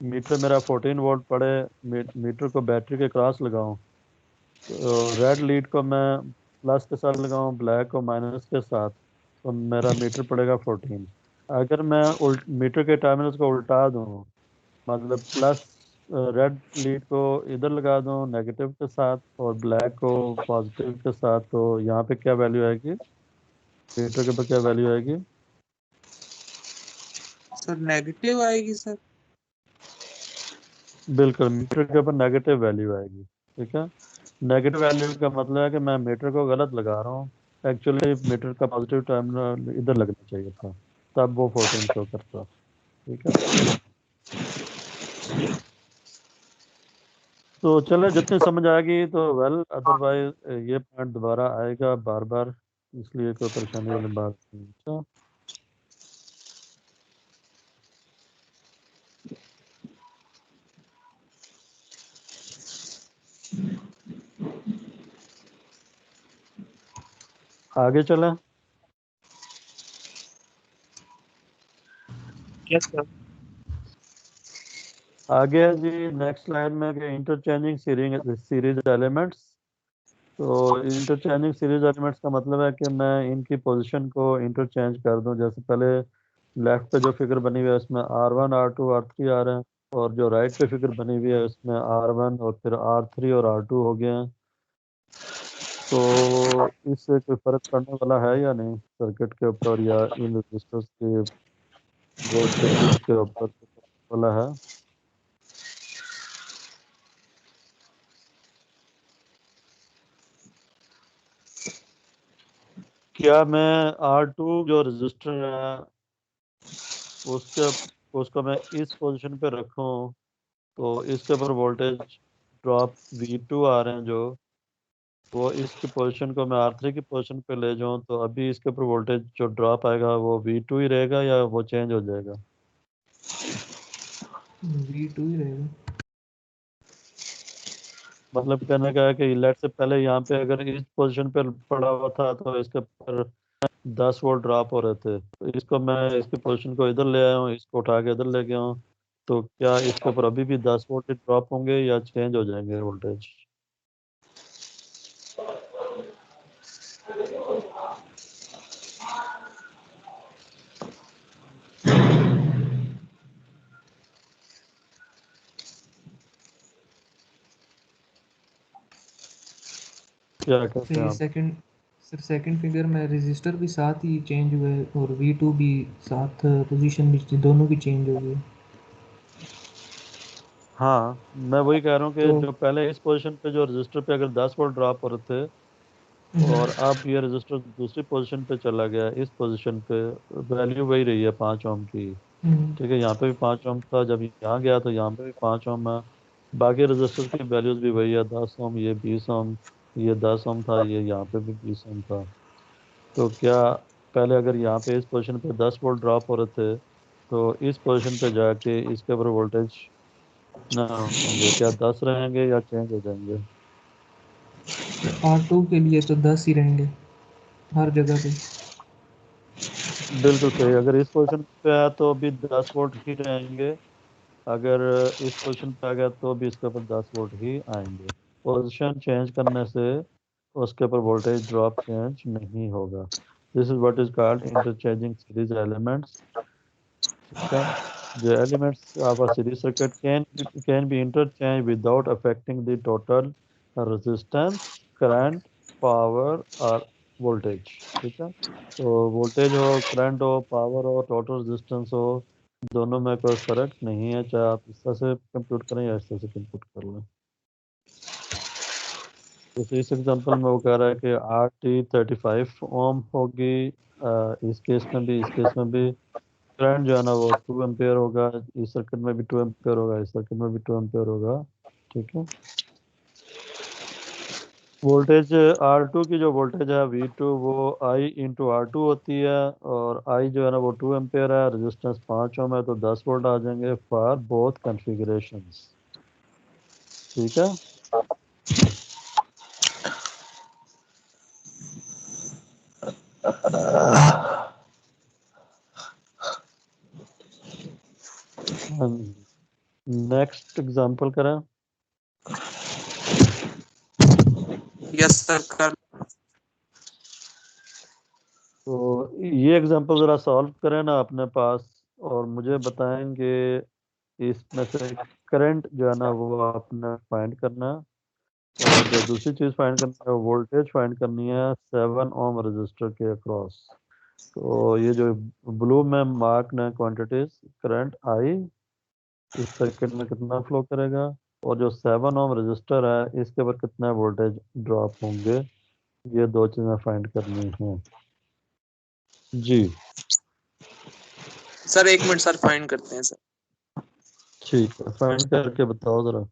मीटर मेरा 14 वोल्ट पड़े, मीटर को बैटरी के क्रॉस लगाऊं, तो रेड लीड को मैं प्लस के साथ लगाऊं, ब्लैक को माइनस के साथ, तो मेरा मीटर पड़ेगा 14। अगर मैं मीटर के टर्मिनल्स को उल्टा दूं, मतलब प्लस रेड लीड को इधर लगा दूं नेगेटिव के साथ और ब्लैक को पॉजिटिव के साथ, तो यहाँ पे क्या वैल्यू आएगी, मीटर के ऊपर क्या वैल्यू आएगी? सर नेगेटिव आएगी सर। बिल्कुल, मीटर के ऊपर नेगेटिव वैल्यू आएगी। ठीक है, नेगेटिव वैल्यू का मतलब है कि मैं मीटर को गलत लगा रहा हूँ, एक्चुअली मीटर का पॉजिटिव टर्मिनल इधर लगना चाहिए था, तब वो 14 शो करता। ठीक है, तो चले जितनी समझ आएगी तो वेल, अदरवाइज ये पॉइंट दोबारा आएगा बार बार, इसलिए कोई परेशानी वाली बात नहीं। अच्छा, आगे चलें। Yes sir. आगे है जी नेक्स्ट स्लाइड में कि इंटरचेंजिंग सीरीज एलिमेंट्स। तो इंटरचेंजिंग सीरीज एलिमेंट्स का मतलब है कि मैं इनकी पोजीशन को इंटरचेंज कर दूं। जैसे पहले लेफ्ट पे जो फिगर बनी हुई है उसमें R1 R2 R3 आ रहे हैं, और जो राइट पे फिगर बनी हुई है उसमें R1 और फिर R3 और R2 हो गए हैं। तो इससे कोई फर्क पड़ने वाला है या नहीं सर्किट के ऊपर या इन रजिस्टर्स के वोल्टेजेस के ऊपर वाला है? क्या मैं R2 जो रजिस्टर है उसके उसको मैं इस पोजीशन पे रखूं, तो इसके ऊपर वोल्टेज ड्रॉप V2 आ रहे हैं, जो वो इसकी पोजीशन को मैं R3 की पोजीशन पे ले जाऊं, तो अभी इसके ऊपर वोल्टेज जो ड्रॉप आएगा वो V2 ही रहेगा या वो चेंज हो जाएगा? V2 ही रहेगा। मतलब कहने का है कि लेट से पहले यहाँ पे अगर इस पोजीशन पे पड़ा हुआ था तो इसके ऊपर 10 वोल्ट ड्रॉप हो रहे थे, तो इसको मैं इसकी पोजीशन को इधर ले आया हूँ, इसको उठा के इधर ले गया हूँ, तो क्या इसके ऊपर अभी भी 10 वोल्ट ड्रॉप होंगे या चेंज हो जाएंगे वोल्टेज? क्या कहते सर हैं ये आप? सेकंड फिगर में रजिस्टर भी साथ ही चेंज हुए और V2 भी साथ, पोजीशन भी दोनों की चेंज हो गई। हाँ, मैं वही कह रहा हूँ कि तो जो पहले इस पोजीशन पे जो रजिस्टर पे अगर 10 वोल्ट ड्रॉप हो रहे थे, और अब ये रजिस्टर दूसरी पोजीशन पे चला गया, इस पोजीशन पे वैल्यू वही रही है 5 ओम की। हम्म, ठीक है, यहाँ पे भी 5 ओम था, जब यहाँ गया तो यहाँ पे भी 5 ओम है, बाकी रजिस्टर्स की वैल्यूज भी वही है, 10 ओम, ये 20 ओम, ये 10 ओम था, ये यहाँ पे भी 20 ओम था। तो क्या पहले अगर यहाँ पे इस पोजीशन पे 10 वोल्ट ड्रॉप हो रहे थे, तो इस पोजीशन पे जाके इसके ऊपर वोल्टेज कितना होंगे, क्या 10 रहेंगे या चेंज हो जाएंगे? R2 के लिए तो 10 ही रहेंगे हर जगह पे। बिल्कुल सही, अगर इस पोजीशन पे है तो अभी 10 वोल्ट ही रहेंगे, अगर इस पोजीशन पे आ गया तो भी इसके ऊपर 10 वोल्ट ही आएंगे। पोजीशन चेंज करने से उसके ऊपर वोल्टेज ड्रॉप चेंज नहीं होगा। This is what is called interchanging series elements. ठीक है, the elements of a series circuit can be interchanged without affecting the total resistance, current, power or voltage। ठीक है, तो वोल्टेज हो, करंट हो, power हो, टोटल रेजिस्टेंस हो, दोनों में कोई फर्क नहीं है, चाहे आप इस तरह से कंप्यूट करें या इस तरह से कंप्यूट कर लें। जैसे इस एग्जांपल में वो कह रहा है कि RT35 ओम होगी, इस केस में भी, इस केस में भी करंट जो है ना वो 2 एम्पेयर होगा, इस सर्किट में भी 2 एम्पेयर होगा, इस सर्किट में भी 2 एम्पेयर होगा। ठीक है, वोल्टेज R2 की जो वोल्टेज है V2 वो I इंटू R2 होती है, और I जो है ना वो 2 एम्पेयर है, रेजिस्टेंस 5 ओम है, तो 10 वोल्ट आ जाएंगे फॉर बोथ कॉन्फ़िगरेशंस। ठीक है, नेक्स्ट एग्जांपल करें। यस सर कर। तो ये एग्जांपल ज़रा सॉल्व करें ना अपने पास, और मुझे बताएंगे इसमें से करंट जो है ना वो आपने फाइंड करना है, और जो दूसरी चीज़ फाइंड करनी है वोल्टेज फाइंड करनी है 7 ओम रजिस्टर के अक्रॉस। तो ये जो ब्लू में मार्क ने क्वांटिटीज, करंट आई इस सर्किट में कितना फ्लो करेगा, और जो 7 ओम रजिस्टर है इसके ऊपर कितना वोल्टेज ड्रॉप होंगे, ये दो चीज़ें फाइंड करनी हैं। जी सर एक मिनट सर फाइंड करते हैं सर। ठीक है, फाइंड करके बताओ ज़रा।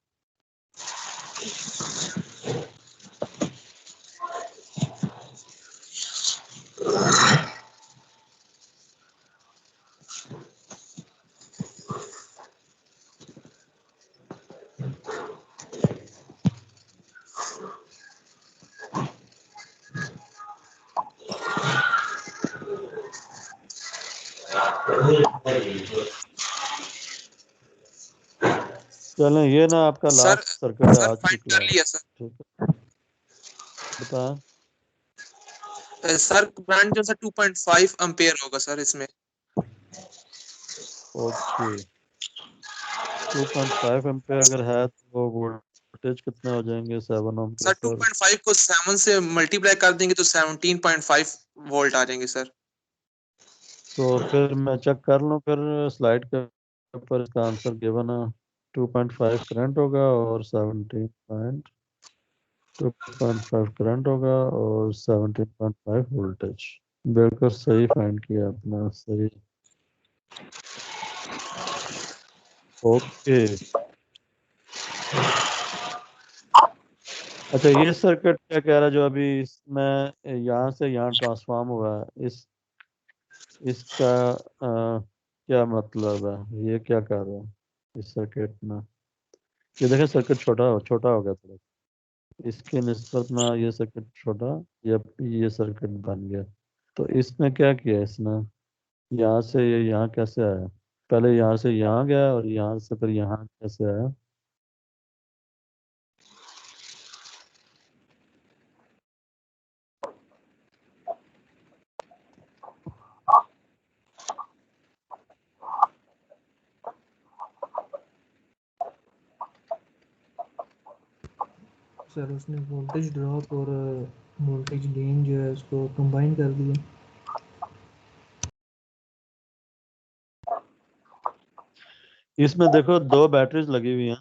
चलें, ये ना आपका सर लास्ट सर्किट है सर आज की फाइंड कर क्लास। लिया सर। ठीक है, बताएं। सर करंट जो सर 2.5 एम्पेयर होगा सर इसमें। ओके, 2.5 एम्पेयर अगर है तो वोल्टेज कितने हो जाएंगे 7 ओम के सर ऊपर? 2.5 को 7 से मल्टीप्लाई कर देंगे तो 17.5 वोल्ट आ जाएंगे सर। तो फिर मैं चेक कर लूँ, फिर स्लाइड के ऊपर इसका आंसर गिवन है। 2.5 करंट होगा और 2.5 करंट होगा और 17.5 वोल्टेज। बिल्कुल सही फाइंड किया आपने, सही। ओके, अच्छा ये सर्किट क्या कह रहा है जो अभी इसमें यहाँ से यहाँ ट्रांसफॉर्म हुआ है, इसका क्या मतलब है, ये क्या कर रहा है इस सर्किट में? ये देखें सर्किट छोटा छोटा हो गया थोड़ा, इसके निस्बत में ये सर्किट छोटा, ये सर्किट बन गया। तो इसमें क्या किया इसने, यहाँ से ये यहाँ कैसे आया, पहले यहाँ से यहाँ गया और यहाँ से फिर यहाँ कैसे आया? सर उसने वोल्टेज ड्रॉप और वोल्टेज गेन जो है उसको कंबाइन कर दिया। इसमें देखो दो बैटरीज लगी हुई हैं,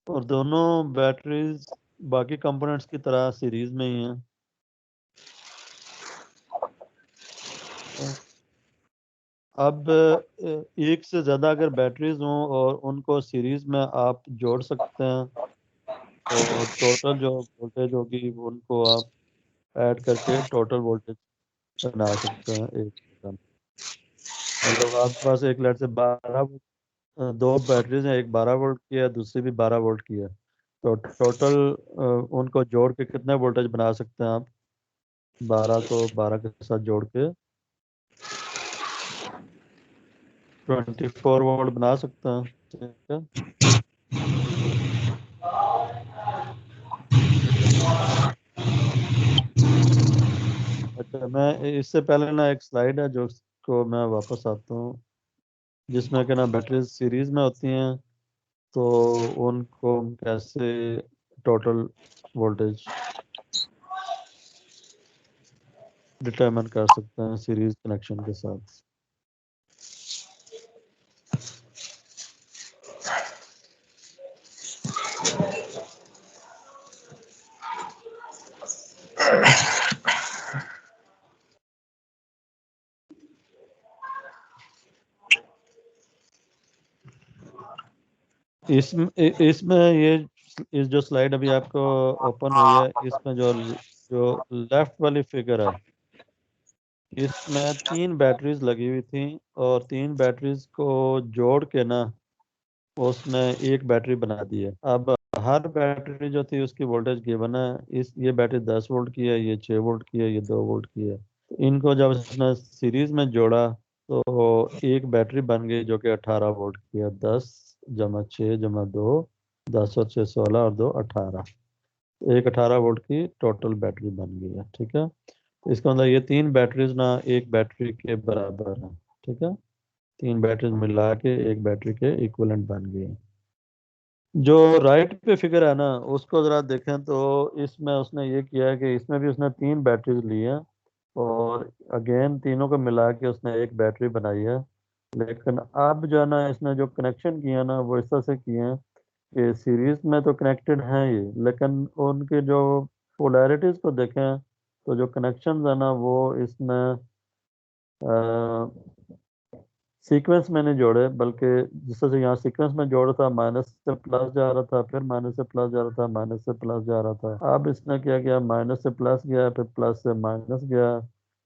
और दोनों बैटरीज बाकी कंपोनेंट्स की तरह सीरीज में ही हैं। अब एक से ज़्यादा अगर बैटरीज हों और उनको सीरीज में आप जोड़ सकते हैं, तो टोटल जो वोल्टेज होगी वो उनको आप ऐड करके टोटल वोल्टेज बना सकते हैं एक जगह। मतलब आपके पास एक लाइट से 12 दो बैटरीज हैं, एक 12 वोल्ट की है, दूसरी भी 12 वोल्ट की है, तो टोटल उनको जोड़ के कितने वोल्टेज बना सकते हैं आप? 12 को 12 के साथ जोड़ के 24 वोल्ट बना सकते हैं, ठीक है। अच्छा, मैं इससे पहले ना एक स्लाइड है जो को मैं वापस आता हूँ, जिसमें कि ना बैटरीज सीरीज में होती हैं, तो उनको हम कैसे टोटल वोल्टेज डिटरमिन कर सकते हैं सीरीज कनेक्शन के साथ। इसमें ये इस जो स्लाइड अभी आपको ओपन हुई है, इसमें जो जो लेफ्ट वाली फिगर है, इसमें 3 बैटरीज लगी हुई थी और 3 बैटरीज को जोड़ के ना उसने एक बैटरी बना दी है। अब हर बैटरी जो थी उसकी वोल्टेज गिवन है, ये बैटरी 10 वोल्ट की है, ये 6 वोल्ट की है, ये 2 वोल्ट की है। तो इनको जब इसने सीरीज में जोड़ा तो एक बैटरी बन गई जो कि 18 वोल्ट की है। 10 जमा 6 जमा 2, 10 और 6 16 और 2 18, एक 18 वोल्ट की टोटल बैटरी बन गई है, ठीक है। तो इसका मतलब ये 3 बैटरीज ना एक बैटरी के बराबर है, ठीक है। 3 बैटरीज मिला के एक बैटरी के इक्विवेलेंट बन गई है। जो राइट पे फिगर है ना, उसको जरा देखें तो इसमें उसने ये किया है कि इसमें भी उसने 3 बैटरीज ली हैं और अगेन तीनों को मिला के उसने एक बैटरी बनाई है। लेकिन अब जो है ना, इसने जो कनेक्शन किए हैं ना वो इस तरह से किए हैं कि सीरीज में तो कनेक्टेड हैं ये, लेकिन उनके जो पोलैरिटीज को देखें तो जो कनेक्शन है ना वो इसमें सीक्वेंस में नहीं जोड़े, बल्कि जिस तरह से यहाँ सीक्वेंस में जोड़ा था, माइनस से प्लस जा रहा था, फिर माइनस से प्लस जा रहा था, माइनस से प्लस जा रहा था। अब इसने क्या किया, माइनस से प्लस गया, फिर प्लस से माइनस गया,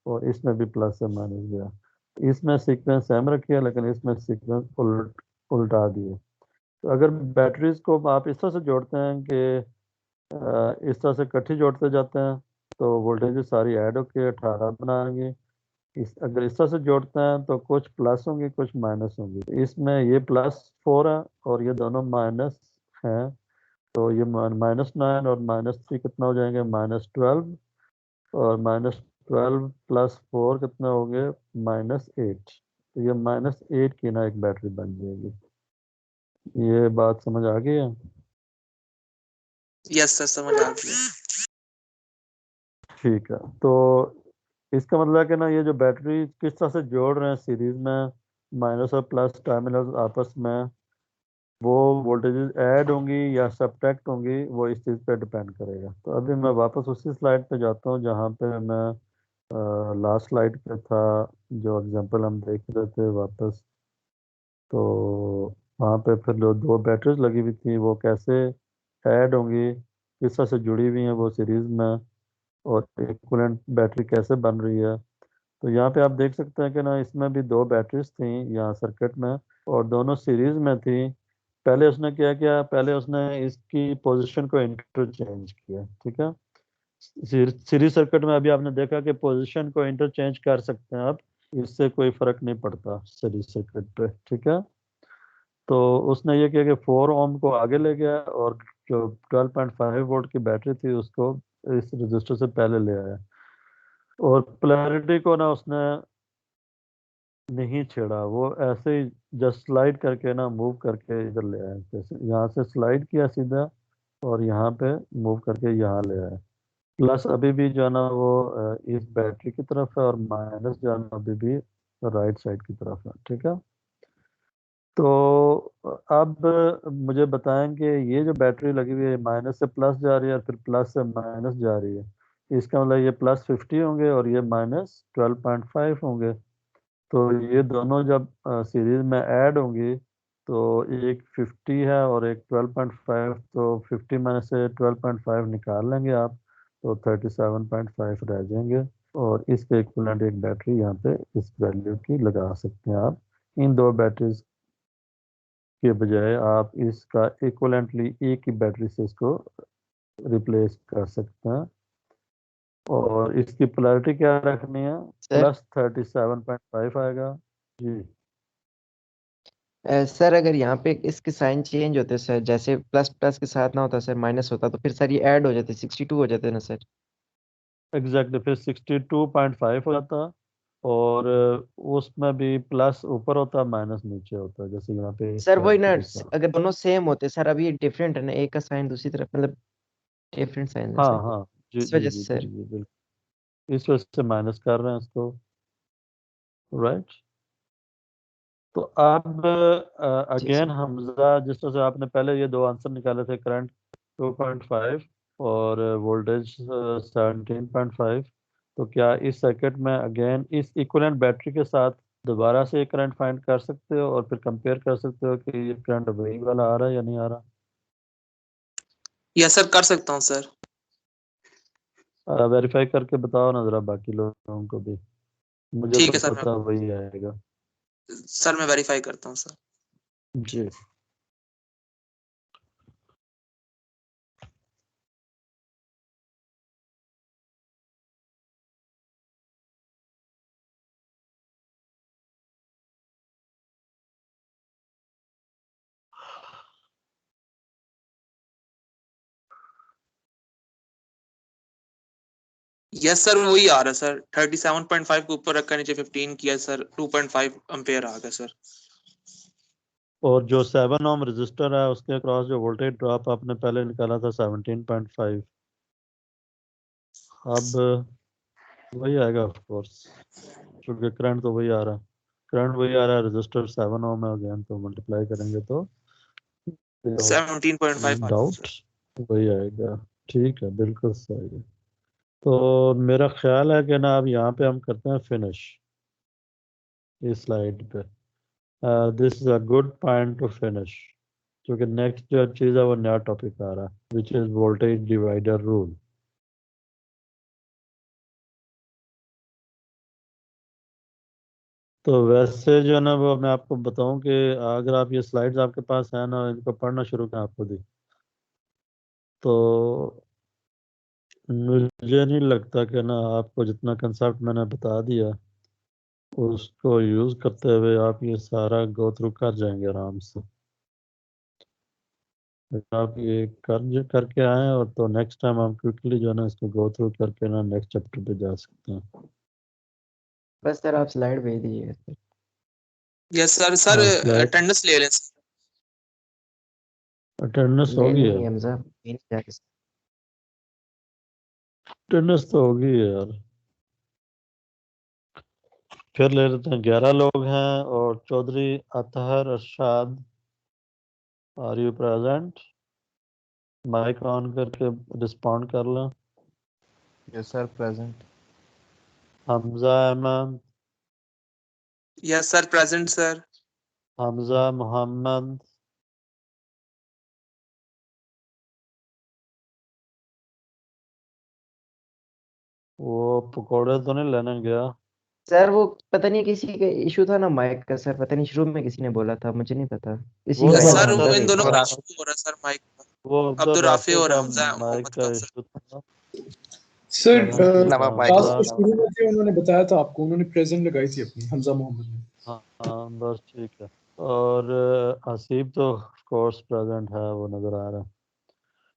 और इसमें भी प्लस से माइनस गया। इसमें सीक्वेंस सेम रखी है, लेकिन इसमें सीक्वेंस उल्टा दिए। तो अगर बैटरीज को आप इस तरह से जोड़ते हैं कि इस तरह से इकट्ठी जोड़ते जाते हैं, तो वोल्टेज सारी ऐड होकर 18 बनाएंगे। अगर इस तरह से जोड़ते हैं तो कुछ प्लस होंगे, कुछ माइनस होंगे। तो इसमें ये +4 है और ये दोनों माइनस हैं, तो ये -9 और -3 कितना हो जाएंगे, -12, और -12 +4 कितना हो गए, -8। तो ये -8 की ना एक बैटरी बन जाएगी। ये बात समझ आ गई है? यस सर, समझ आ गया। ठीक है। तो इसका मतलब है कि ना ये जो बैटरी किस तरह से जोड़ रहे हैं सीरीज में, माइनस और प्लस टर्मिनल आपस में, वो वोल्टेजेस ऐड होंगी या सब्ट्रैक्ट होंगी, वो इस चीज़ पे डिपेंड करेगा। तो अभी मैं वापस उसी स्लाइड पे जाता हूँ जहाँ पे मैं लास्ट स्लाइड पे था, जो एग्जांपल हम देख रहे थे वापस। तो वहाँ पे फिर जो 2 बैटरीज लगी हुई थी वो कैसे ऐड होंगी, किस तरह से जुड़ी हुई हैं वो सीरीज में, और इक्विवेलेंट बैटरी कैसे बन रही है। तो यहाँ पे आप देख सकते हैं कि ना इसमें भी 2 बैटरीज थी यहाँ सर्किट में, और दोनों सीरीज में थी। पहले उसने क्या किया, पहले उसने इसकी पोजीशन को इंटरचेंज किया, ठीक है। सीरीज सर्किट में अभी आपने देखा कि पोजीशन को इंटरचेंज कर सकते हैं आप, इससे कोई फर्क नहीं पड़ता सीरीज सर्किट पे, ठीक है। तो उसने ये किया कि 4 ओम को आगे ले गया और जो 12.5 वोल्ट की बैटरी थी उसको इस रजिस्टर से पहले ले आया, और पोलैरिटी को ना उसने नहीं छेड़ा, वो ऐसे ही जस्ट स्लाइड करके ना मूव करके इधर ले आया। जैसे यहाँ से स्लाइड किया सीधा और यहाँ पे मूव करके यहाँ ले आया। प्लस अभी भी जो है ना वो इस बैटरी की तरफ है, और माइनस जो है ना अभी भी राइट साइड की तरफ है, ठीक है। तो अब मुझे बताएं कि ये जो बैटरी लगी हुई है माइनस से प्लस जा रही है और फिर प्लस से माइनस जा रही है, इसका मतलब ये +50 होंगे और ये -12.5 होंगे। तो ये दोनों जब सीरीज में ऐड होंगी तो एक 50 है और एक 12.5, तो 50 में से 12.5 निकाल लेंगे आप, तो 37.5 रह जाएंगे, और इसके इक्विवेलेंट एक बैटरी यहाँ पे इस वैल्यू की लगा सकते हैं आप। इन 2 बैटरीज के बजाय आप इसका इक्विवेलेंटली एक ही बैटरी से इसको रिप्लेस कर सकते हैं, और इसकी पोलैरिटी क्या रखनी है, सर +37.5 आएगा जी। सर अगर यहाँ पे इसके साइन चेंज होते सर, जैसे प्लस प्लस के साथ ना होता सर, माइनस होता, तो फिर सर ये ऐड हो जाते, 62 हो जाते ना सर। एग्जैक्टली, फिर 62.5 हो जाता, और उसमें भी प्लस ऊपर होता, माइनस नीचे होता, जैसे यहाँ पे सर वही ना, के साथ। अगर दोनों सेम होते सर, अभी डिफरेंट है ना, एक का साइन दूसरी तरफ, मतलब डिफरेंट साइन है हाँ सर, हाँ, जी इस जी वजह जी से जी सर। जी बिल्कुल, इस वजह से माइनस कर रहे हैं इसको, राइट। तो अब जी अगेन सर। हमजा, जिस तरह से आपने पहले ये दो आंसर निकाले थे, करंट 2.5 और वोल्टेज 17.5, तो क्या इस सर्किट में अगेन इस इक्विवेलेंट बैटरी के साथ दोबारा से करंट फाइंड कर सकते हो और फिर कंपेयर कर सकते हो कि ये करंट वही वाला आ रहा है या नहीं आ रहा? यस सर, कर सकता हूँ सर। वेरीफाई करके बताओ ना जरा बाकी लोगों को भी, मुझे ठीक तो है सर, पता वही आएगा। मैं वेरीफाई करता हूँ सर। जी। यस सर, वही आ रहा है सर, 37.5 को ऊपर रखकर नीचे 15 किया सर, 2.5 एम्पेयर आ गया सर। और जो 7 ओम रजिस्टर है उसके अक्रॉस जो वोल्टेज ड्रॉप आपने पहले निकाला था 17.5, अब वही आएगा ऑफ कोर्स, क्योंकि करंट तो वही आ रहा है, करंट वही आ रहा है, रजिस्टर 7 ओम है, अगेन तो मल्टीप्लाई करेंगे तो 17.5 आ रहा है डाउट सर। वही आएगा। ठीक है, बिल्कुल सही है। तो मेरा ख्याल है कि ना अब यहाँ पे हम करते हैं फिनिश इस स्लाइड पे। This is a good point two finish, क्योंकि नेक्स्ट जो चीज़ है वो नया टॉपिक आ रहा है, which is voltage divider rule. तो वैसे जो है ना, वो मैं आपको बताऊं कि अगर आप ये स्लाइड्स आपके पास है ना, इनको पढ़ना शुरू करें आप खुद ही, तो मुझे नहीं लगता कि ना आपको जितना कंसेप्ट मैंने बता दिया उसको यूज करते हुए आप ये सारा गो थ्रू कर जाएंगे आराम से। अगर आप ये करके आए और तो नेक्स्ट टाइम हम क्विकली जो है ना इसको गो थ्रू करके ना नेक्स्ट चैप्टर पे जा सकते हैं। बस सर आप स्लाइड भेज दीजिएगा सर। Yes sir. सर हाँ, स्लाइड अटेंडेंस ले लें सर। अटेंडेंस होगी लेनी है, है हमजा, नहीं जाके सर। अटेंडेंस तो होगी यार। फिर ले लेते हैं, 11 लोग हैं, और Chaudhary Athar Arshad, are you present? Mic on करके रिस्पॉन्ड कर लें। Yes sir, present. Hamza Ahmad, yes sir, present sir. Hamza Mohammad, वो पकोड़े तो नहीं लेने गया? सर वो पता नहीं किसी का इशू था ना माइक का सर, पता नहीं शुरू में किसी ने बोला था, मुझे नहीं पता, इसी वो का तो सर हमजा वो अब्दुल इन भेज दोनों दिया। का और इशू हो रहा है सर, माइक का। वो अब्दुल अब्दुल राफी राफी और का हमजा माइक मोहम्मद का का सर। इशू था। सर चलें ठीक नवा है, माइक क्लास हमजा। के शुरू में थे, उन्होंने बताया था आपको, उन्होंने प्रेजेंट लगाई थी अपनी, हमजा मोहम्मद ने। हाँ हाँ, बस ठीक है। और हसीब तो कोर्स प्रेजेंट है, वो नज़र आ रहा है।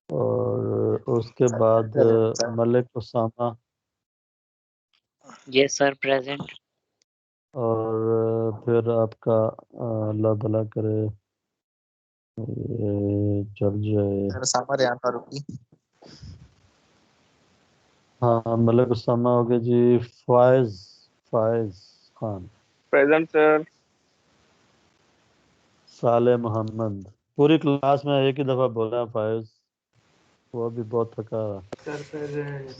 और उसके बाद Malik Usama, yes sir, present. और फिर आपका अल्लाह भला करे ये चल जाए। सर सामर रेहान फारूकी। हाँ, मलिक उसामा हो गए जी। फायज, फायज खान, प्रेजेंट सर। साले मोहम्मद। पूरी क्लास में एक ही दफ़ा बोला फायज, वो भी बहुत थका है। Sir present.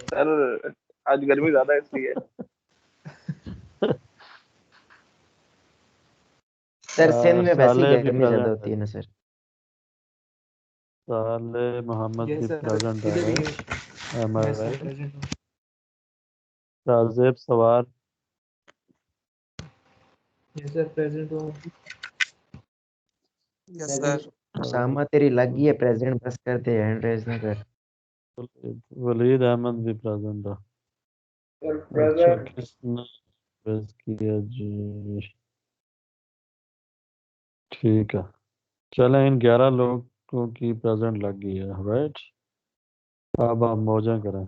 सर आज गर्मी ज्यादा है इसलिए। सर सिंध में वैसे ही साले भी गर्मी ज्यादा प्रेजेंट है। होती है ना सर। साले मोहम्मद यस भी सर, प्रेजेंट है, इधर ही है। Right? Am I yes sir, right? Present हूँ। राजेब सवार, यस सर, प्रेजेंट हूँ। Yes sir. उसामा तेरी लग गई है प्रेजेंट, बस कर दे, हैंड रेज ना कर। वलीद अहमद भी प्रेजेंट है। सर अच्छा, प्रेजेंट। किसने रेज किया जी? ठीक है, चलें इन 11 लोगों की प्रेजेंट लग गई है, राइट। अब आप मौजा करें,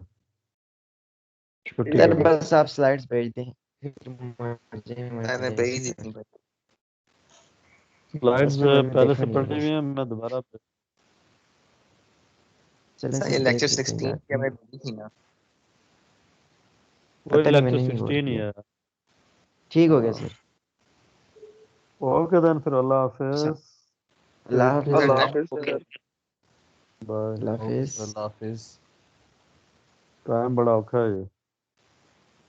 छुट्टी सर करें। बस आप स्लाइड्स भेज दें मैंने भेज दी थी। स्लाइड्स उसमें मैंने पहले देखा से नहीं है पढ़ी हुई हैं, मैं दोबारा चलें सर सर ये देख लेक्चर लेते हैं 16 की हमें जाके। भेजी थी ना। वही पता नहीं लेक्चर मैंने नहीं गौर 16 ही किया। है। ठीक हो गया सर। ओके देन, फिर अल्लाह हाफिज। अल्लाह टेक हाफिज अल्लाह सर। हाफिज ओके सर। बाय। अल्लाह ओके हाफिज। सर, अल्लाह हाफिज। टाइम बड़ा औखा है ये।